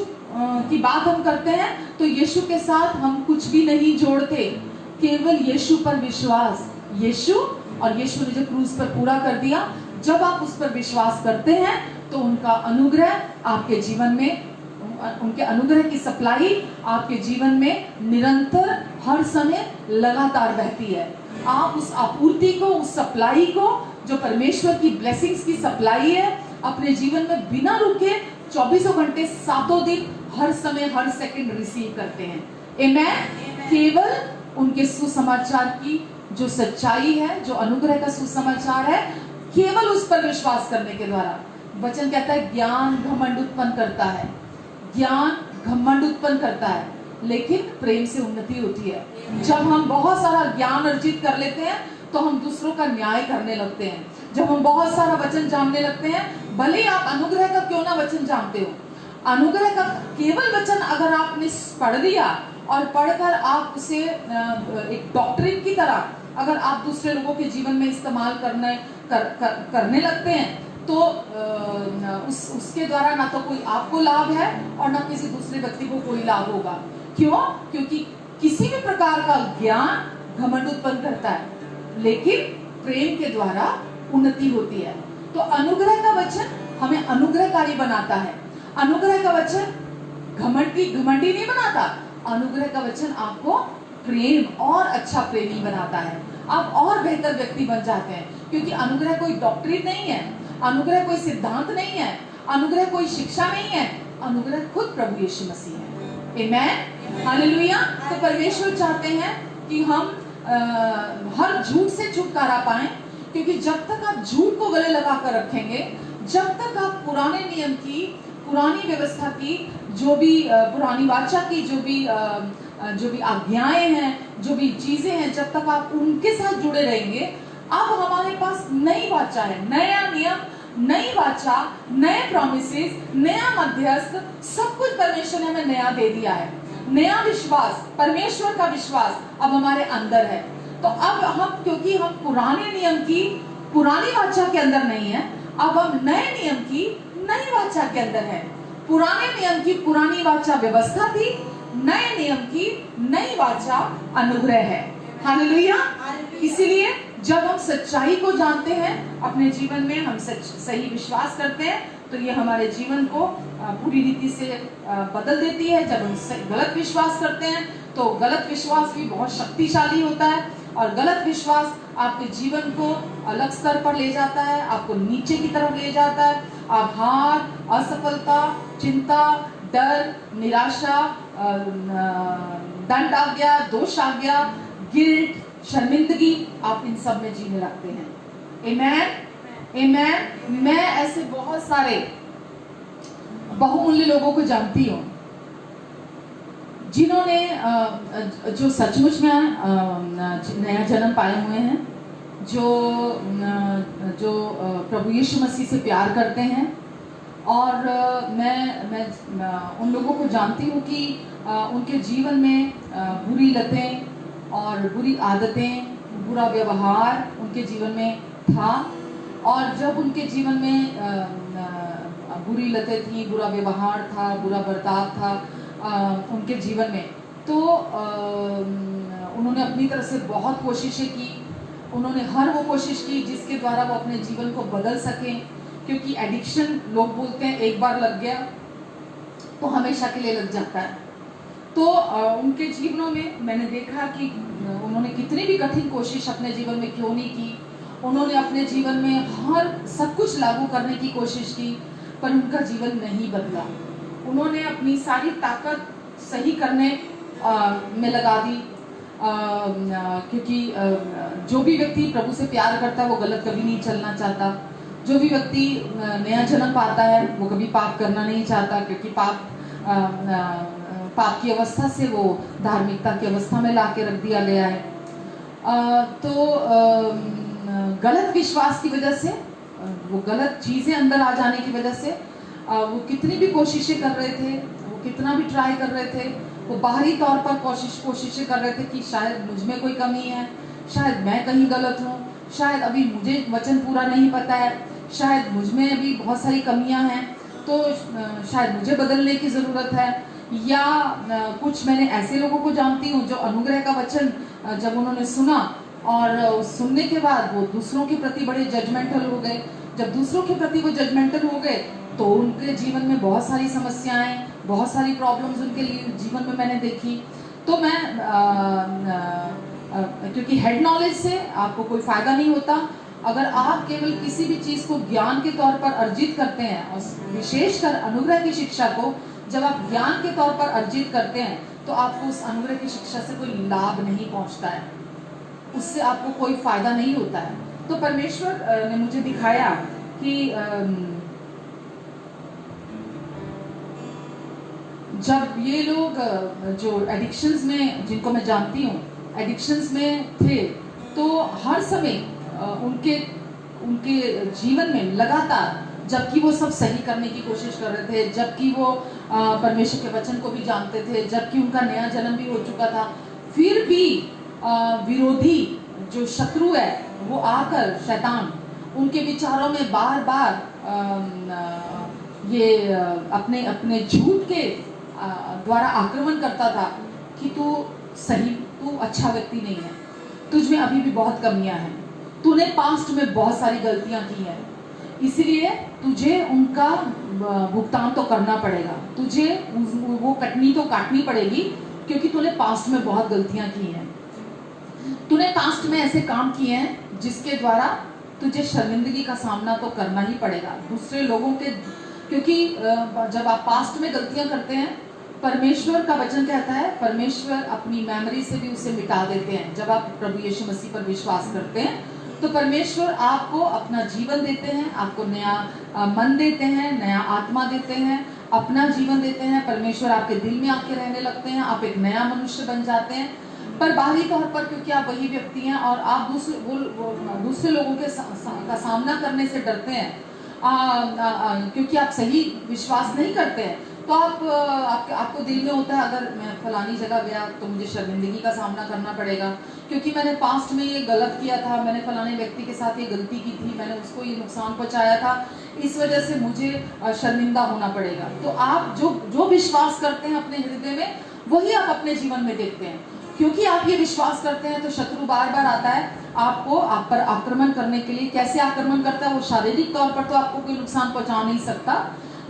की बात हम करते हैं तो यीशु के साथ हम कुछ भी नहीं जोड़ते, केवल यीशु पर विश्वास। यीशु और यीशु ने जो क्रूस पर पूरा कर दिया, जब आप उस पर विश्वास करते हैं तो उनका अनुग्रह आपके जीवन में उनके अनुग्रह की सप्लाई आपके जीवन में निरंतर हर समय लगातार बहती है। आप उस आपूर्ति को, उस सप्लाई को, जो परमेश्वर की ब्लेसिंग्स की सप्लाई है, अपने जीवन में बिना रुके 24 घंटे 7 दिन हर समय हर सेकंड रिसीव करते हैं। आमेन। केवल उनके सुसमाचार की जो सच्चाई है, जो अनुग्रह का सुसमाचार है, केवल उस पर विश्वास करने के द्वारा। वचन कहता है ज्ञान घमंड उत्पन्न करता है, ज्ञान घमंड उत्पन्न करता है, लेकिन प्रेम से उन्नति होती है। जब हम बहुत सारा ज्ञान अर्जित कर लेते हैं तो हम दूसरों का न्याय करने लगते हैं। जब हम बहुत सारा वचन जानने लगते हैं, भले आप अनुग्रह का क्यों ना वचन जानते हो, अनुग्रह का केवल वचन अगर आपने पढ़ लिया और पढ़कर आप उसे एक डॉक्ट्रिन की तरह अगर आप दूसरे लोगों के जीवन में इस्तेमाल करने लगते हैं, तो उसके द्वारा ना तो कोई आपको लाभ है और ना किसी दूसरे व्यक्ति को कोई लाभ होगा। क्यों? क्योंकि किसी भी प्रकार का ज्ञान घमंड उत्पन्न करता है, लेकिन प्रेम के द्वारा उन्नति होती है। तो अनुग्रह का वचन हमें अनुग्रहकारी बनाता है। अनुग्रह का वचन घमंडी नहीं बनाता। अनुग्रह का वचन आपको प्रेम और अच्छा प्रेमी बनाता है। आप और बेहतर व्यक्ति बन जाते हैं, क्योंकि अनुग्रह कोई डॉक्ट्रिन नहीं है, अनुग्रह कोई सिद्धांत नहीं है, अनुग्रह कोई शिक्षा नहीं है, अनुग्रह खुद प्रभु यीशु मसीह है। आमेन, हालेलुया। तो परमेश्वर चाहते हैं कि हम हर झूठ से छुटकारा पाएं, क्योंकि जब तक आप झूठ को गले लगा कर रखेंगे, जब तक आप पुराने नियम की, पुरानी व्यवस्था की, जो भी पुरानी वाचा की जो भी आज्ञाएं हैं, जो भी चीजें हैं, जब तक आप उनके साथ जुड़े रहेंगे। अब हमारे पास नई वाचा है, नया नियम, नई वाचा, नए प्रॉमिसेस, नया मध्यस्थ, सब कुछ परमेश्वर ने हमें नया दे दिया है। नया विश्वास, परमेश्वर का विश्वास अब हमारे अंदर है। तो अब हम, क्योंकि हम पुराने नियम की पुरानी वाचा के अंदर नहीं है, अब हम नए नियम की नई वाचा के अंदर है। पुराने नियम की पुरानी वाचा व्यवस्था थी, नए नियम की नई वाचा अनुग्रह है। हालेलुया। इसीलिए जब हम सच्चाई को जानते हैं, अपने जीवन में हम सही विश्वास करते हैं, तो ये हमारे जीवन को पूरी रीति से बदल देती है। जब हम गलत विश्वास करते हैं, तो गलत विश्वास भी बहुत शक्तिशाली होता है, और गलत विश्वास आपके जीवन को अलग स्तर पर ले जाता है, आपको नीचे की तरफ ले जाता है। आप हार, असफलता, चिंता, डर, निराशा, दंड आ गया, दोष आ गया, गिल्ट, शर्मिंदगी, आप इन सब में जीने लगते हैं। आमेन, आमेन। मैं ऐसे बहुत सारे बहुमूल्य लोगों को जानती हूँ, जिन्होंने जो सचमुच में नया जन्म पाए हुए हैं, जो प्रभु यीशु मसीह से प्यार करते हैं। और मैं उन लोगों को जानती हूँ कि उनके जीवन में बुरी लतें और बुरी आदतें, बुरा व्यवहार उनके जीवन में था। और जब उनके जीवन में बुरी लतें थी, बुरा व्यवहार था, बुरा बर्ताव था उनके जीवन में, तो उन्होंने अपनी तरफ से बहुत कोशिशें की। उन्होंने हर वो कोशिश की जिसके द्वारा वो अपने जीवन को बदल सकें, क्योंकि एडिक्शन, लोग बोलते हैं एक बार लग गया तो हमेशा के लिए लग जाता है। तो उनके जीवनों में मैंने देखा कि उन्होंने कितनी भी कठिन कोशिश अपने जीवन में क्यों नहीं की, उन्होंने अपने जीवन में हर सब कुछ लागू करने की कोशिश की, पर उनका जीवन नहीं बदला। उन्होंने अपनी सारी ताकत सही करने में लगा दी, क्योंकि जो भी व्यक्ति प्रभु से प्यार करता है वो गलत कभी नहीं चलना चाहता। जो भी व्यक्ति नया जन्म पाता है वो कभी पाप करना नहीं चाहता, क्योंकि पाप की अवस्था से वो धार्मिकता की अवस्था में लाके रख दिया गया है। तो गलत विश्वास की वजह से, वो गलत चीजें अंदर आ जाने की वजह से वो कितनी भी कोशिशें कर रहे थे, वो कितना भी ट्राई कर रहे थे, वो बाहरी तौर पर कोशिशें कर रहे थे कि शायद मुझ में कोई कमी है, शायद मैं कहीं गलत हूँ, शायद अभी मुझे वचन पूरा नहीं पता है, शायद मुझ में अभी बहुत सारी कमियां हैं, तो शायद मुझे बदलने की ज़रूरत है। या कुछ मैंने ऐसे लोगों को जानती हूँ जो अनुग्रह का वचन जब उन्होंने सुना और सुनने के बाद वो दूसरों के प्रति बड़े जजमेंटल हो गए। जब दूसरों के प्रति वो जजमेंटल हो गए तो उनके जीवन में बहुत सारी समस्याएं, बहुत सारी प्रॉब्लम्स उनके लिए जीवन में मैंने देखी। तो मैं क्योंकि हेड नॉलेज से आपको कोई फायदा नहीं होता। अगर आप केवल किसी भी चीज को ज्ञान के तौर पर अर्जित करते हैं, और विशेषकर अनुग्रह की शिक्षा को जब आप ज्ञान के तौर पर अर्जित करते हैं, तो आपको उस अनुग्रह की शिक्षा से कोई लाभ नहीं पहुंचता है, उससे आपको कोई फायदा नहीं होता है। तो परमेश्वर ने मुझे दिखाया कि जब ये लोग जो एडिक्शंस में, जिनको मैं जानती हूँ, एडिक्शंस में थे, तो हर समय उनके जीवन में लगातार, जबकि वो सब सही करने की कोशिश कर रहे थे, जबकि वो परमेश्वर के वचन को भी जानते थे, जबकि उनका नया जन्म भी हो चुका था, फिर भी विरोधी जो शत्रु है वो आकर, शैतान, उनके विचारों में बार बार ये अपने अपने झूठ के द्वारा आक्रमण करता था कि तू सही, तू अच्छा व्यक्ति नहीं है, तुझ में अभी भी बहुत कमियां हैं, तूने पास्ट में बहुत सारी गलतियां की हैं, इसलिए तुझे उनका भुगतान तो करना पड़ेगा, तुझे वो कटनी तो काटनी पड़ेगी, क्योंकि तूने पास्ट में बहुत गलतियां की हैं, तूने पास्ट में ऐसे काम किए हैं जिसके द्वारा तुझे शर्मिंदगी का सामना तो करना ही पड़ेगा दूसरे लोगों के। क्योंकि जब आप पास्ट में गलतियां करते हैं, परमेश्वर का वचन कहता है, परमेश्वर अपनी मेमोरी से भी उसे मिटा देते हैं। जब आप प्रभु यीशु मसीह पर विश्वास करते हैं, तो परमेश्वर आपको अपना जीवन देते हैं, आपको नया मन देते हैं, नया आत्मा देते हैं, अपना जीवन देते हैं। परमेश्वर आपके दिल में आके रहने लगते हैं, आप एक नया मनुष्य बन जाते हैं। पर बाहरी तौर पर, क्योंकि आप वही व्यक्ति हैं और आप दूसरे लोगों के का सामना करने से डरते हैं, क्योंकि आप सही विश्वास नहीं करते हैं, तो आपको दिल में होता है, अगर मैं फलानी जगह गया तो मुझे शर्मिंदगी का सामना करना पड़ेगा, क्योंकि मैंने पास्ट में ये गलत किया था, मैंने फलाने व्यक्ति के साथ ये गलती की थी, मैंने उसको ये नुकसान पहुंचाया था, इस वजह से मुझे शर्मिंदा होना पड़ेगा। तो आप जो विश्वास करते हैं अपने हृदय में, वही आप अपने जीवन में देखते हैं। क्योंकि आप ये विश्वास करते हैं, तो शत्रु बार बार आता है आप पर आक्रमण करने के लिए। कैसे आक्रमण करता है? वो शारीरिक तौर पर तो आपको कोई नुकसान पहुंचा नहीं सकता,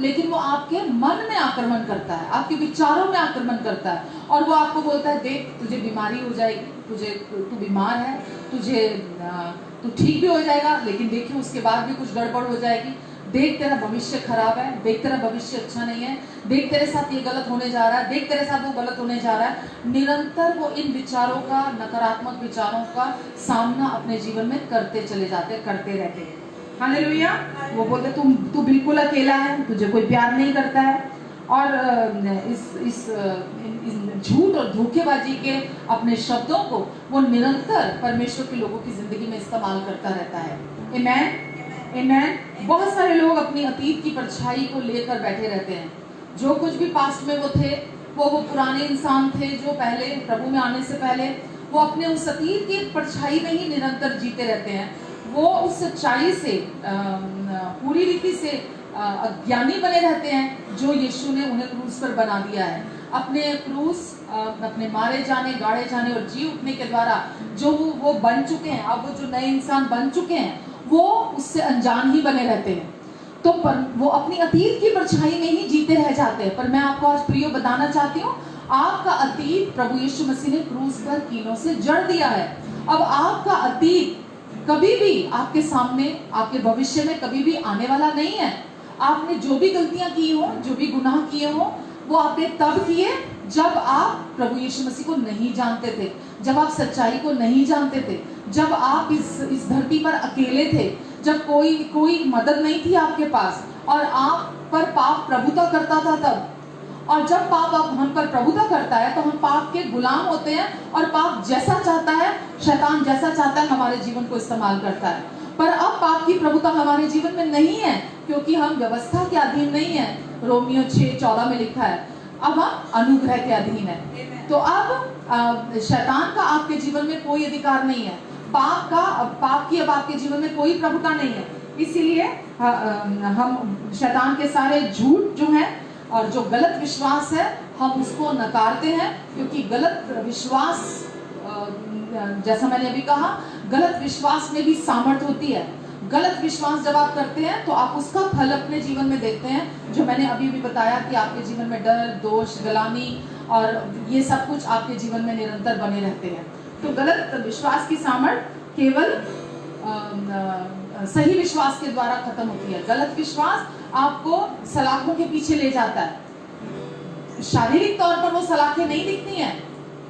लेकिन वो आपके मन में आक्रमण करता है, आपके विचारों में आक्रमण करता है, और वो आपको बोलता है, देख तुझे बीमारी हो जाएगी, तू बीमार है, तू ठीक भी हो जाएगा, लेकिन देखिए उसके बाद भी कुछ गड़बड़ हो जाएगी, देख तेरा भविष्य खराब है, देख तेरा भविष्य अच्छा नहीं है, देख तेरे साथ ये गलत होने जा रहा है, देख तेरे साथ वो गलत होने जा रहा है। निरंतर वो इन विचारों का, नकारात्मक विचारों का सामना अपने जीवन में करते रहते हैं। हालेलुया। वो बोलते तू बिल्कुल अकेला है, तुझे कोई प्यार नहीं करता है, और इस झूठ और धोखेबाजी के अपने शब्दों को वो निरंतर परमेश्वर के लोगों की जिंदगी में इस्तेमाल करता रहता है। आमीन, आमीन। बहुत सारे लोग अपनी अतीत की परछाई को लेकर बैठे रहते हैं। जो कुछ भी पास्ट में वो थे, वो पुराने इंसान थे जो पहले प्रभु में आने से पहले, वो अपने उस अतीत की परछाई में ही निरंतर जीते रहते हैं। वो उस सच्चाई से पूरी रीति से अज्ञानी बने रहते हैं जो यीशु ने उन्हें क्रूस पर बना दिया है। अपने क्रूस, अपने मारे जाने, गाड़े जाने और जी उठने के द्वारा जो वो बन चुके हैं, अब वो जो नए इंसान बन चुके हैं, वो उससे अनजान ही बने रहते हैं। तो वो अपनी अतीत की परछाई में ही जीते रह जाते हैं। पर मैं आपको आज प्रियो बताना चाहती हूँ, आपका अतीत प्रभु यीशु मसीह ने क्रूस पर कीलों से जड़ दिया है। अब आपका अतीत कभी भी आपके सामने, आपके भविष्य में कभी भी आने वाला नहीं है। आपने जो भी गलतियां की हो, जो भी गुनाह किए हो, वो आपने तब किए जब आप प्रभु यीशु मसीह को नहीं जानते थे, जब आप सच्चाई को नहीं जानते थे, जब आप इस धरती पर अकेले थे, जब कोई मदद नहीं थी आपके पास, और आप पर पाप प्रभुता करता था तब। और जब पाप हम पर प्रभुता करता है तो हम पाप के गुलाम होते हैं, और पाप जैसा चाहता है, शैतान जैसा चाहता है, हमारे जीवन को इस्तेमाल करता है। पर अब पाप की प्रभुता हमारे जीवन में नहीं है, क्योंकि हम व्यवस्था के अधीन नहीं है। रोमियो 6:14 में लिखा है, अब हम अनुग्रह के अधीन है। तो अब शैतान का आपके जीवन में कोई अधिकार नहीं है, पाप की अब आपके जीवन में कोई प्रभुता नहीं है। इसीलिए हम शैतान के सारे झूठ जो है और जो गलत विश्वास है, हम उसको नकारते हैं, क्योंकि गलत विश्वास, जैसा मैंने अभी कहा, गलत विश्वास में भी सामर्थ होती है, गलत विश्वास जब आप करते हैं तो आप उसका फल अपने जीवन में देखते हैं, जो मैंने अभी भी बताया कि आपके जीवन में डर, दोष, गलानी और ये सब कुछ आपके जीवन में निरंतर बने रहते हैं। तो गलत विश्वास की सामर्थ्य केवल सही विश्वास के द्वारा खत्म होती है। गलत विश्वास आपको सलाखों के पीछे ले जाता है। शारीरिक तौर पर वो सलाखें नहीं दिखती हैं,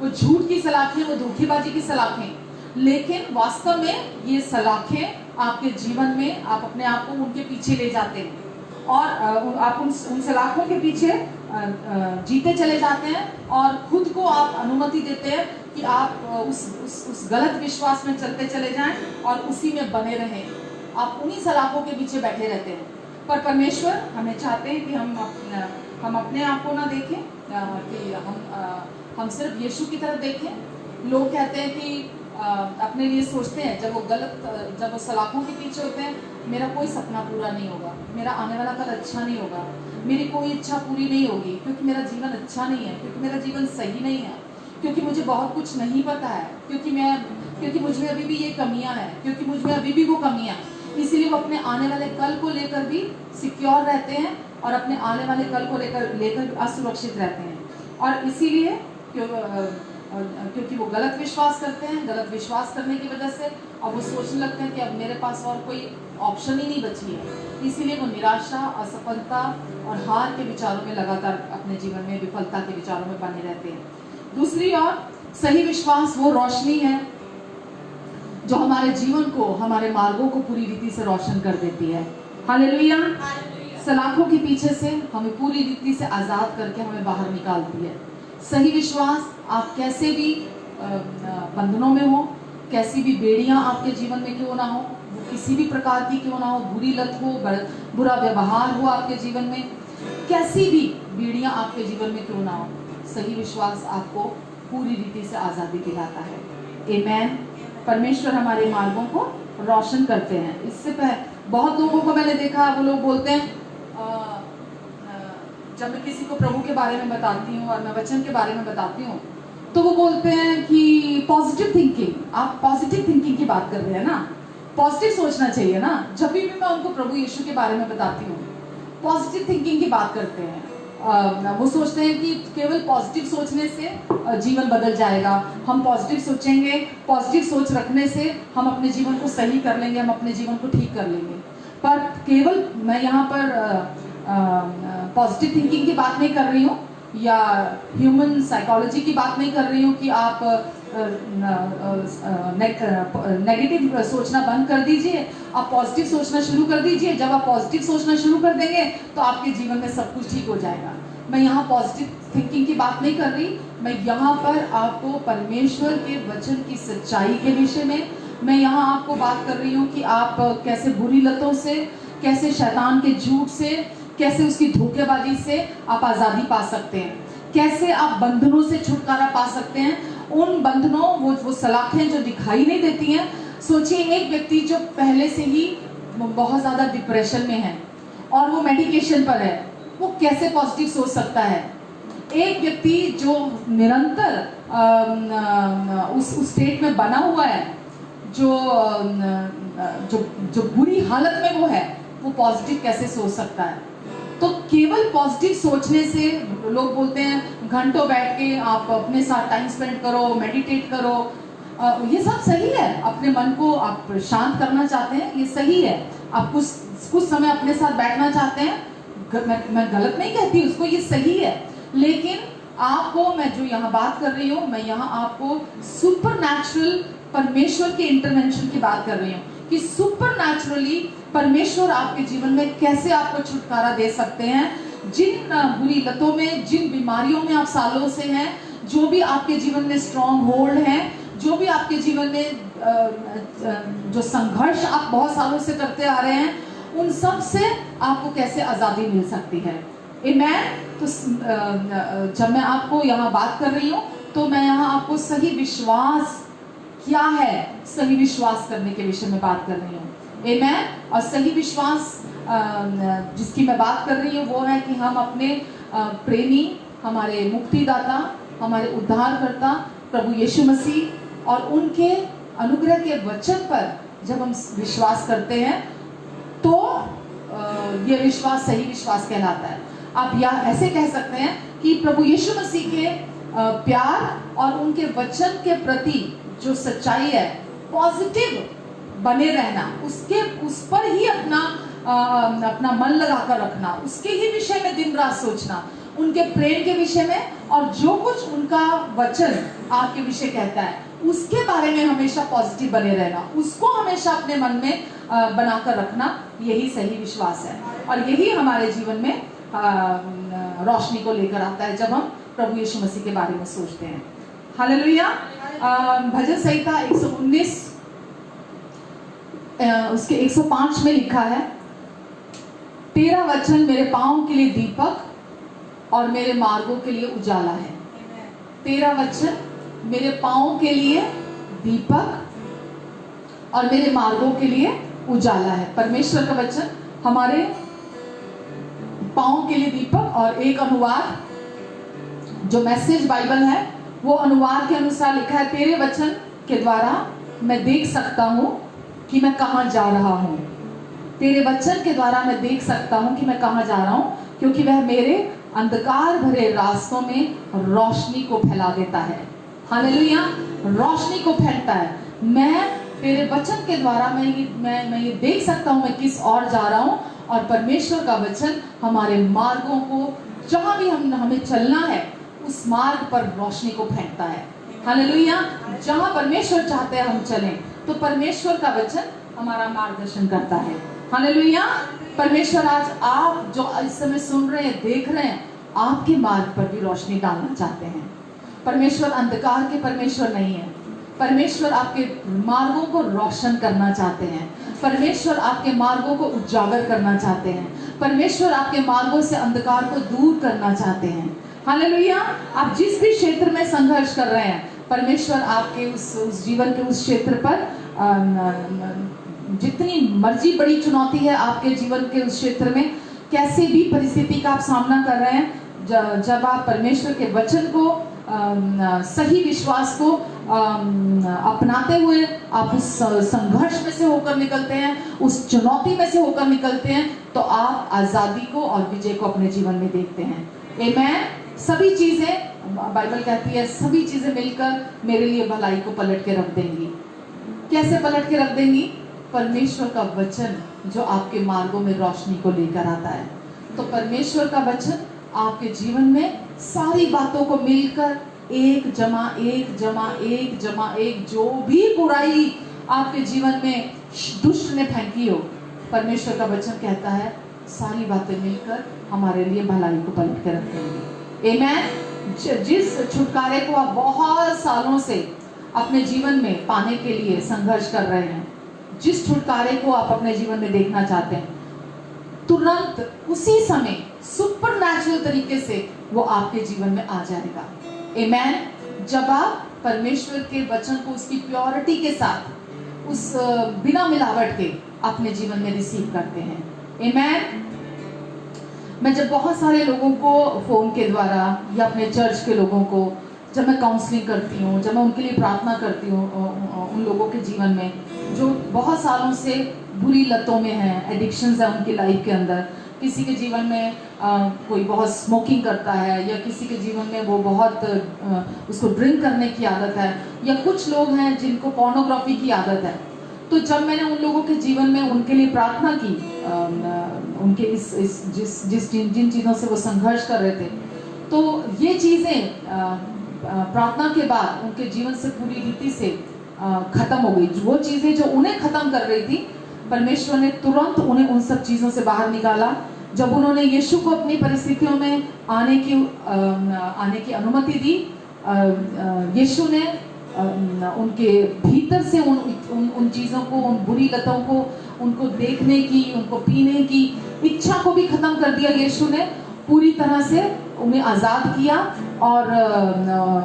वो झूठ की सलाखें, वो धोखेबाजी की सलाखें, लेकिन वास्तव में ये सलाखें आपके जीवन में आप अपने आप को उनके पीछे ले जाते हैं और आप उन सलाखों के पीछे जीते चले जाते हैं और खुद को आप अनुमति देते हैं कि आप उस गलत विश्वास में चलते चले जाएं और उसी में बने रहें। आप उन्हीं सलाखों के पीछे बैठे रहते हैं। पर परमेश्वर हमें चाहते हैं कि हम अपने आप को ना देखें कि हम सिर्फ यीशु की तरफ देखें। लोग कहते हैं कि अपने लिए सोचते हैं जब वो सलाखों के पीछे होते हैं, मेरा कोई सपना पूरा नहीं होगा, मेरा आने वाला कल अच्छा नहीं होगा, मेरी कोई इच्छा पूरी नहीं होगी, क्योंकि मेरा जीवन अच्छा नहीं है, क्योंकि मेरा जीवन सही नहीं है, क्योंकि मुझे बहुत कुछ नहीं पता है, क्योंकि मुझ में अभी भी ये कमियां हैं, क्योंकि मुझ में अभी भी वो कमियां हैं। इसीलिए वो अपने आने वाले कल को लेकर भी सिक्योर रहते हैं और अपने आने वाले कल को लेकर असुरक्षित रहते हैं। और इसीलिए क्योंकि वो गलत विश्वास करते हैं, गलत विश्वास करने की वजह से अब वो सोचने लगते हैं कि अब मेरे पास और कोई ऑप्शन ही नहीं बची है। इसीलिए वो निराशा, असफलता और हार के विचारों में लगातार अपने जीवन में विफलता के विचारों में बने रहते हैं। दूसरी ओर सही विश्वास वो रोशनी है जो हमारे जीवन को, हमारे मार्गों को पूरी रीति से रोशन कर देती है। हालेलुया। सलाखों के पीछे से हमें पूरी रीति से आजाद करके हमें बाहर निकालती है। सही विश्वास, आप कैसे भी बंधनों में हो, कैसी भी बेड़ियां आपके जीवन में क्यों ना हो, वो किसी भी प्रकार की क्यों ना हो, बुरी लत हो, बुरा व्यवहार हो आपके जीवन में, कैसी भी बेड़ियां आपके जीवन में क्यों ना हो, सही विश्वास आपको पूरी रीति से आज़ादी दिलाता है। आमीन। परमेश्वर हमारे मार्गों को रोशन करते हैं। इससे बहुत लोगों को मैंने देखा, वो लोग बोलते हैं, जब मैं किसी को प्रभु के बारे में बताती हूँ और मैं वचन के बारे में बताती हूँ, तो वो बोलते हैं कि पॉजिटिव थिंकिंग, आप पॉजिटिव थिंकिंग की बात कर रहे हैं ना, पॉजिटिव सोचना चाहिए ना। जब भी मैं उनको प्रभु यीशु के बारे में बताती हूँ, पॉजिटिव थिंकिंग की बात करते हैं। वो सोचते हैं कि केवल पॉजिटिव सोचने से जीवन बदल जाएगा, हम पॉजिटिव सोचेंगे, पॉजिटिव सोच रखने से हम अपने जीवन को सही कर लेंगे, हम अपने जीवन को ठीक कर लेंगे। पर केवल मैं यहाँ पर पॉजिटिव थिंकिंग की बात नहीं कर रही हूँ या ह्यूमन साइकोलॉजी की बात नहीं कर रही हूँ कि आप नेगेटिव सोचना बंद कर दीजिए, आप पॉजिटिव सोचना शुरू कर दीजिए। जब आप पॉजिटिव सोचना शुरू कर देंगे तो आपके जीवन में सब कुछ ठीक हो जाएगा। मैं यहाँ पॉजिटिव थिंकिंग की बात नहीं कर रही, मैं यहाँ पर आपको परमेश्वर के वचन की सच्चाई के विषय में मैं यहाँ आपको बात कर रही हूँ कि आप कैसे बुरी लतों से, कैसे शैतान के झूठ से, कैसे उसकी धोखेबाजी से आप आज़ादी पा सकते हैं, कैसे आप बंधनों से छुटकारा पा सकते हैं। उन बंधनों, वो सलाखें जो दिखाई नहीं देती हैं। सोचिए, एक व्यक्ति जो पहले से ही बहुत ज़्यादा डिप्रेशन में है और वो मेडिकेशन पर है, वो कैसे पॉजिटिव सोच सकता है। एक व्यक्ति जो निरंतर उस स्टेट में बना हुआ है, जो बुरी हालत में वो है, वो पॉजिटिव कैसे सोच सकता है। तो केवल पॉजिटिव सोचने से, लोग बोलते हैं घंटों बैठ के आप अपने साथ टाइम स्पेंड करो, मेडिटेट करो, ये सब सही है। अपने मन को आप शांत करना चाहते हैं, ये सही है। आप कुछ समय अपने साथ बैठना चाहते हैं, मैं गलत नहीं कहती उसको, ये सही है। लेकिन आपको, मैं जो यहाँ बात कर रही हूँ, मैं यहाँ आपको सुपरनैचुरल परमेश्वर के इंटरवेंशन की बात कर रही हूँ कि सुपरनैचुरली परमेश्वर आपके जीवन में कैसे आपको छुटकारा दे सकते हैं। जिन बुरी लतों में, जिन बीमारियों में आप सालों से हैं, जो भी आपके जीवन में स्ट्रॉन्ग होल्ड है, जो भी आपके जीवन में जो संघर्ष आप बहुत सालों से करते आ रहे हैं, उन सब से आपको कैसे आज़ादी मिल सकती है। आमीन। तो जब मैं आपको यहाँ बात कर रही हूँ, तो मैं यहाँ आपको सही विश्वास क्या है, सही विश्वास करने के विषय में बात कर रही हूँ। आमीन। और सही विश्वास जिसकी मैं बात कर रही हूँ वो है कि हम अपने प्रेमी, हमारे मुक्तिदाता, हमारे उद्धारकर्ता प्रभु यीशु मसीह और उनके अनुग्रह के वचन पर जब हम विश्वास करते हैं तो ये विश्वास सही विश्वास कहलाता है। आप या ऐसे कह सकते हैं कि प्रभु यीशु मसीह के प्यार और उनके वचन के प्रति जो सच्चाई है, पॉजिटिव बने रहना, उस पर ही अपना मन लगाकर रखना, उसके ही विषय में दिन रात सोचना, उनके प्रेम के विषय में, और जो कुछ उनका वचन आपके विषय कहता है उसके बारे में हमेशा पॉजिटिव बने रहना, उसको हमेशा अपने मन में बनाकर रखना, यही सही विश्वास है। और यही हमारे जीवन में रोशनी को लेकर आता है जब हम प्रभु यीशु मसीह के बारे में सोचते हैं। हालेलुया। भजन संहिता 119 उसके 105 में लिखा है, तेरा वचन मेरे पाँव के लिए दीपक और मेरे मार्गों के लिए उजाला है। तेरा वचन मेरे पाँव के लिए दीपक और मेरे मार्गों के लिए उजाला है। परमेश्वर का वचन हमारे पाँव के लिए दीपक, और एक अनुवाद जो मैसेज बाइबल है वो अनुवाद के अनुसार लिखा है, तेरे वचन के द्वारा मैं देख सकता हूँ कि मैं कहाँ जा रहा हूँ। तेरे वचन के द्वारा मैं देख सकता हूँ कि मैं कहाँ जा रहा हूँ, क्योंकि वह मेरे अंधकार भरे रास्तों में रोशनी को फैला देता है। हालेलुया। रोशनी को फैलता है। मैं तेरे वचन के द्वारा मैं ये देख सकता हूँ मैं किस ओर जा रहा हूँ, और परमेश्वर का वचन हमारे मार्गों को, जहाँ भी हमें चलना है उस मार्ग पर रोशनी को फेंकता है। हालेलुया। जहाँ परमेश्वर चाहते हैं हम चलें, तो परमेश्वर का वचन हमारा मार्गदर्शन करता है। हालेलुया। परमेश्वर आज आप जो इस समय सुन रहे हैं, देख रहे हैं, आपके मार्ग पर भी रोशनी डालना चाहते हैं। परमेश्वर अंधकार के परमेश्वर नहीं है। परमेश्वर आपके मार्गों को रोशन करना चाहते हैं। परमेश्वर आपके मार्गों को उजागर करना चाहते हैं। परमेश्वर आपके मार्गों से अंधकार को दूर करना चाहते हैं। हालेलुया। आप जिस भी क्षेत्र में संघर्ष कर रहे हैं, परमेश्वर आपके उस जीवन के उस क्षेत्र पर जितनी मर्जी बड़ी चुनौती है आपके जीवन के उस क्षेत्र में, कैसी भी परिस्थिति का आप सामना कर रहे हैं, जब आप परमेश्वर के वचन को सही विश्वास को अपनाते हुए आप उस संघर्ष में से होकर निकलते हैं, उस चुनौती में से होकर निकलते हैं, तो आप आजादी को और विजय को अपने जीवन में देखते हैं। आमीन। सभी चीजें, बाइबल कहती है, सभी चीजें मिलकर मेरे लिए भलाई को पलट के रख देंगी। कैसे पलट के रख देंगी? परमेश्वर का वचन जो आपके मार्गों में रोशनी को लेकर आता है। तो परमेश्वर का वचन आपके जीवन में सारी बातों को मिलकर 1 जमा 1 जमा 1 जमा 1, जो भी बुराई आपके जीवन में दुष्ट ने फेंकी हो, परमेश्वर का वचन कहता है सारी बातें मिलकर हमारे लिए भलाई को पलट के रख देंगी। आमीन। जिस छुटकारे को आप बहुत सालों से अपने जीवन में पाने के लिए संघर्ष कर रहे हैं, जिस छुटकारे को आप अपने जीवन में देखना चाहते हैं, तुरंत उसी समय सुपरनैचुरल तरीके से वो आपके जीवन में आ जाएगा। आमीन। जब आप परमेश्वर के वचन को उसकी प्योरिटी के साथ, उस बिना मिलावट के अपने जीवन में रिसीव करते हैं। आमीन। मैं जब बहुत सारे लोगों को फोन के द्वारा या अपने चर्च के लोगों को जब मैं काउंसलिंग करती हूँ, जब मैं उनके लिए प्रार्थना करती हूँ, उन लोगों के जीवन में जो बहुत सालों से बुरी लतों में हैं, एडिक्शंस है उनकी लाइफ के अंदर, किसी के जीवन में कोई बहुत स्मोकिंग करता है, या किसी के जीवन में वो बहुत उसको ड्रिंक करने की आदत है, या कुछ लोग हैं जिनको पोर्नोग्राफी की आदत है। तो जब मैंने उन लोगों के जीवन में उनके लिए प्रार्थना की, उनके जिन चीज़ों से वो संघर्ष कर रहे थे, तो ये चीज़ें प्रार्थना के बाद उनके जीवन से पूरी रीति से खत्म हो गई। वो चीज़ें जो उन्हें खत्म कर रही थी, परमेश्वर ने तुरंत उन्हें उन सब चीज़ों से बाहर निकाला। जब उन्होंने यीशु को अपनी परिस्थितियों में आने की अनुमति दी, यीशु ने उनके भीतर से उन चीज़ों को, उन बुरी लतों को, उनको देखने की, उनको पीने की इच्छा को भी खत्म कर दिया। यीशु ने पूरी तरह से उन्हें आज़ाद किया और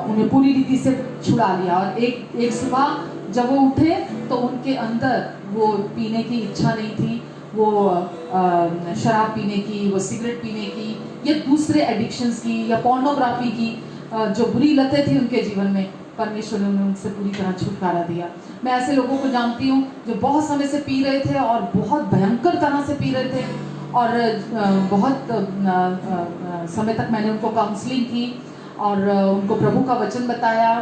उन्हें पूरी रीति से छुड़ा लिया। और एक सुबह जब वो उठे तो उनके अंदर वो पीने की इच्छा नहीं थी, वो शराब पीने की, वो सिगरेट पीने की, या दूसरे एडिक्शंस की, या पोर्नोग्राफी की जो बुरी लतें थी उनके जीवन में, परमेश्वर ने उनसे पूरी तरह छुटकारा दिया। मैं ऐसे लोगों को जानती हूँ जो बहुत समय से पी रहे थे और बहुत भयंकर तरह से पी रहे थे, और बहुत समय तक मैंने उनको काउंसलिंग की और उनको प्रभु का वचन बताया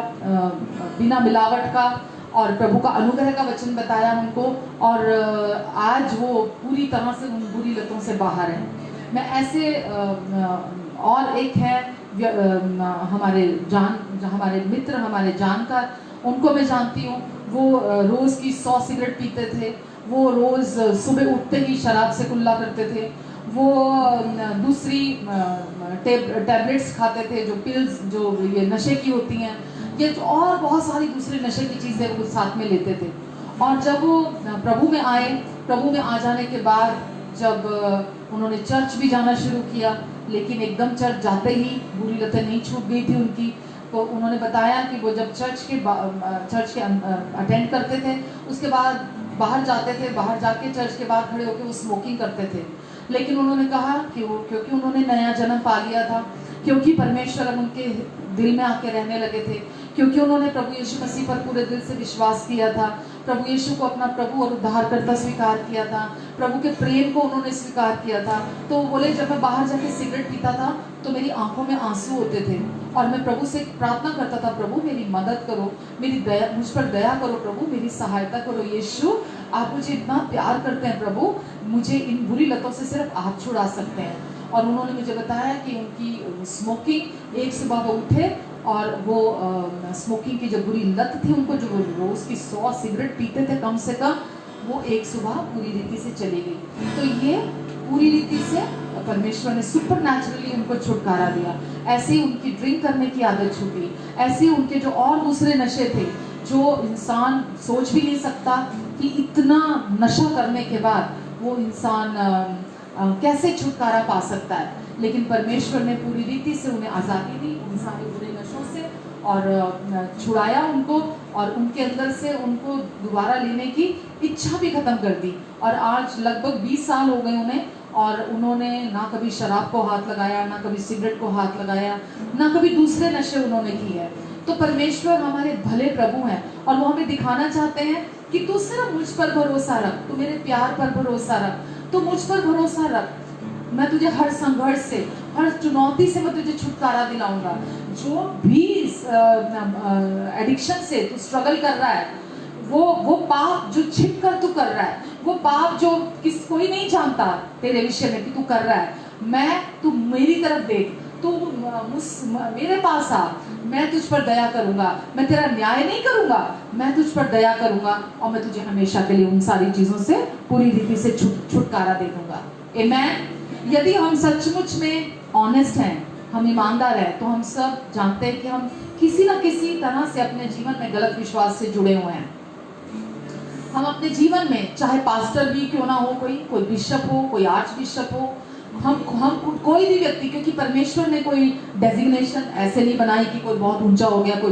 बिना मिलावट का, और प्रभु का अनुग्रह का वचन बताया उनको, और आज वो पूरी तरह से उन बुरी लतों से बाहर हैं। मैं ऐसे और एक है हमारे मित्र, हमारे जानकार, उनको मैं जानती हूँ। वो रोज़ की 100 सिगरेट पीते थे, वो रोज़ सुबह उठते ही शराब से कुल्ला करते थे, वो दूसरी टैबलेट्स खाते थे, जो पिल्स जो ये नशे की होती हैं, ये और बहुत सारी दूसरी नशे की चीज़ें वो साथ में लेते थे। और जब वो प्रभु में आए, प्रभु में आ जाने के बाद जब उन्होंने चर्च भी जाना शुरू किया, लेकिन एकदम चर्च जाते ही बुरी लतें नहीं छूट गई थी उनकी। तो उन्होंने बताया कि वो जब चर्च के अटेंड करते थे, उसके बाद बाहर जाते थे, बाहर जाके चर्च के बाहर खड़े होकर वो स्मोकिंग करते थे। लेकिन उन्होंने कहा कि वो क्योंकि उन्होंने नया जन्म पा लिया था, क्योंकि परमेश्वर अब उनके दिल में आके रहने लगे थे, क्योंकि उन्होंने प्रभु यीशु मसीह पर पूरे दिल से विश्वास किया था, प्रभु यीशु को अपना प्रभु और उद्धारकर्ता स्वीकार किया था, प्रभु के प्रेम को उन्होंने स्वीकार किया था। तो वो बोले, जब मैं बाहर जाके सिगरेट पीता था तो मेरी आंखों में आंसू होते थे और मैं प्रभु से प्रार्थना करता था, प्रभु मेरी मदद करो, मेरी दया, मुझ पर दया करो प्रभु, मेरी सहायता करो यीशु, आप मुझे इतना प्यार करते हैं प्रभु, मुझे इन बुरी लतों से सिर्फ आप छुड़ा सकते हैं। और उन्होंने मुझे बताया कि उनकी स्मोकिंग, एक सुबह वो उठे और वो स्मोकिंग की जो बुरी लत थी उनको, जो रोज़ की 100 सिगरेट पीते थे कम से कम, वो एक सुबह पूरी रीति से चली गई। तो ये पूरी रीति से परमेश्वर ने सुपरनैचुरली उनको छुटकारा दिया। ऐसे ही उनकी ड्रिंक करने की आदत छूटी, ऐसे ही उनके जो और दूसरे नशे थे जो इंसान सोच भी नहीं सकता कि इतना नशा करने के बाद वो इंसान कैसे छुटकारा पा सकता है, लेकिन परमेश्वर ने पूरी रीति से उन्हें आज़ादी दी उन सारे बुरे नशों से और छुड़ाया उनको, और उनके अंदर से उनको दोबारा लेने की इच्छा भी खत्म कर दी। और आज लगभग 20 साल हो गए उन्हें, और उन्होंने ना कभी शराब को हाथ लगाया, ना कभी सिगरेट को हाथ लगाया, ना कभी दूसरे नशे उन्होंने किए हैं। तो परमेश्वर हमारे भले प्रभु हैं और वो हमें दिखाना चाहते हैं कि तू सिर्फ मुझ पर भरोसा रख, तू मेरे प्यार पर भरोसा रख, तू मुझ पर भरोसा रख, मैं तुझे हर संघर्ष से, हर चुनौती से मैं तुझे छुटकारा दिलाऊंगा। जो भी एडिक्शन से तू स्ट्रगल कर रहा है, वो पाप जो छिप कर तू कर रहा है, वो पाप जो कोई नहीं जानता तेरे विषय में कि तू कर रहा है, तू मेरी तरफ देख, तू मेरे पास आ, मैं तुझ पर दया करूंगा, मैं तेरा न्याय नहीं करूंगा, मैं तुझ पर दया करूंगा और मैं तुझे हमेशा के लिए उन सारी चीजों से पूरी रीति से छुटकारा दे दूंगा। आमेन। यदि हम सचमुच में ऑनेस्ट हैं, हम ईमानदार हैं, तो हम सब जानते हैं कि हम किसी ना किसी तरह से अपने जीवन में गलत विश्वास से जुड़े हुए हैं। हम अपने जीवन में, चाहे पास्टर भी क्यों ना हो, कोई बिशप हो, कोई आर्च बिशप हो, हम कोई भी व्यक्ति, क्योंकि परमेश्वर ने कोई डेजिग्नेशन ऐसे नहीं बनाई कि कोई बहुत ऊंचा हो गया, कोई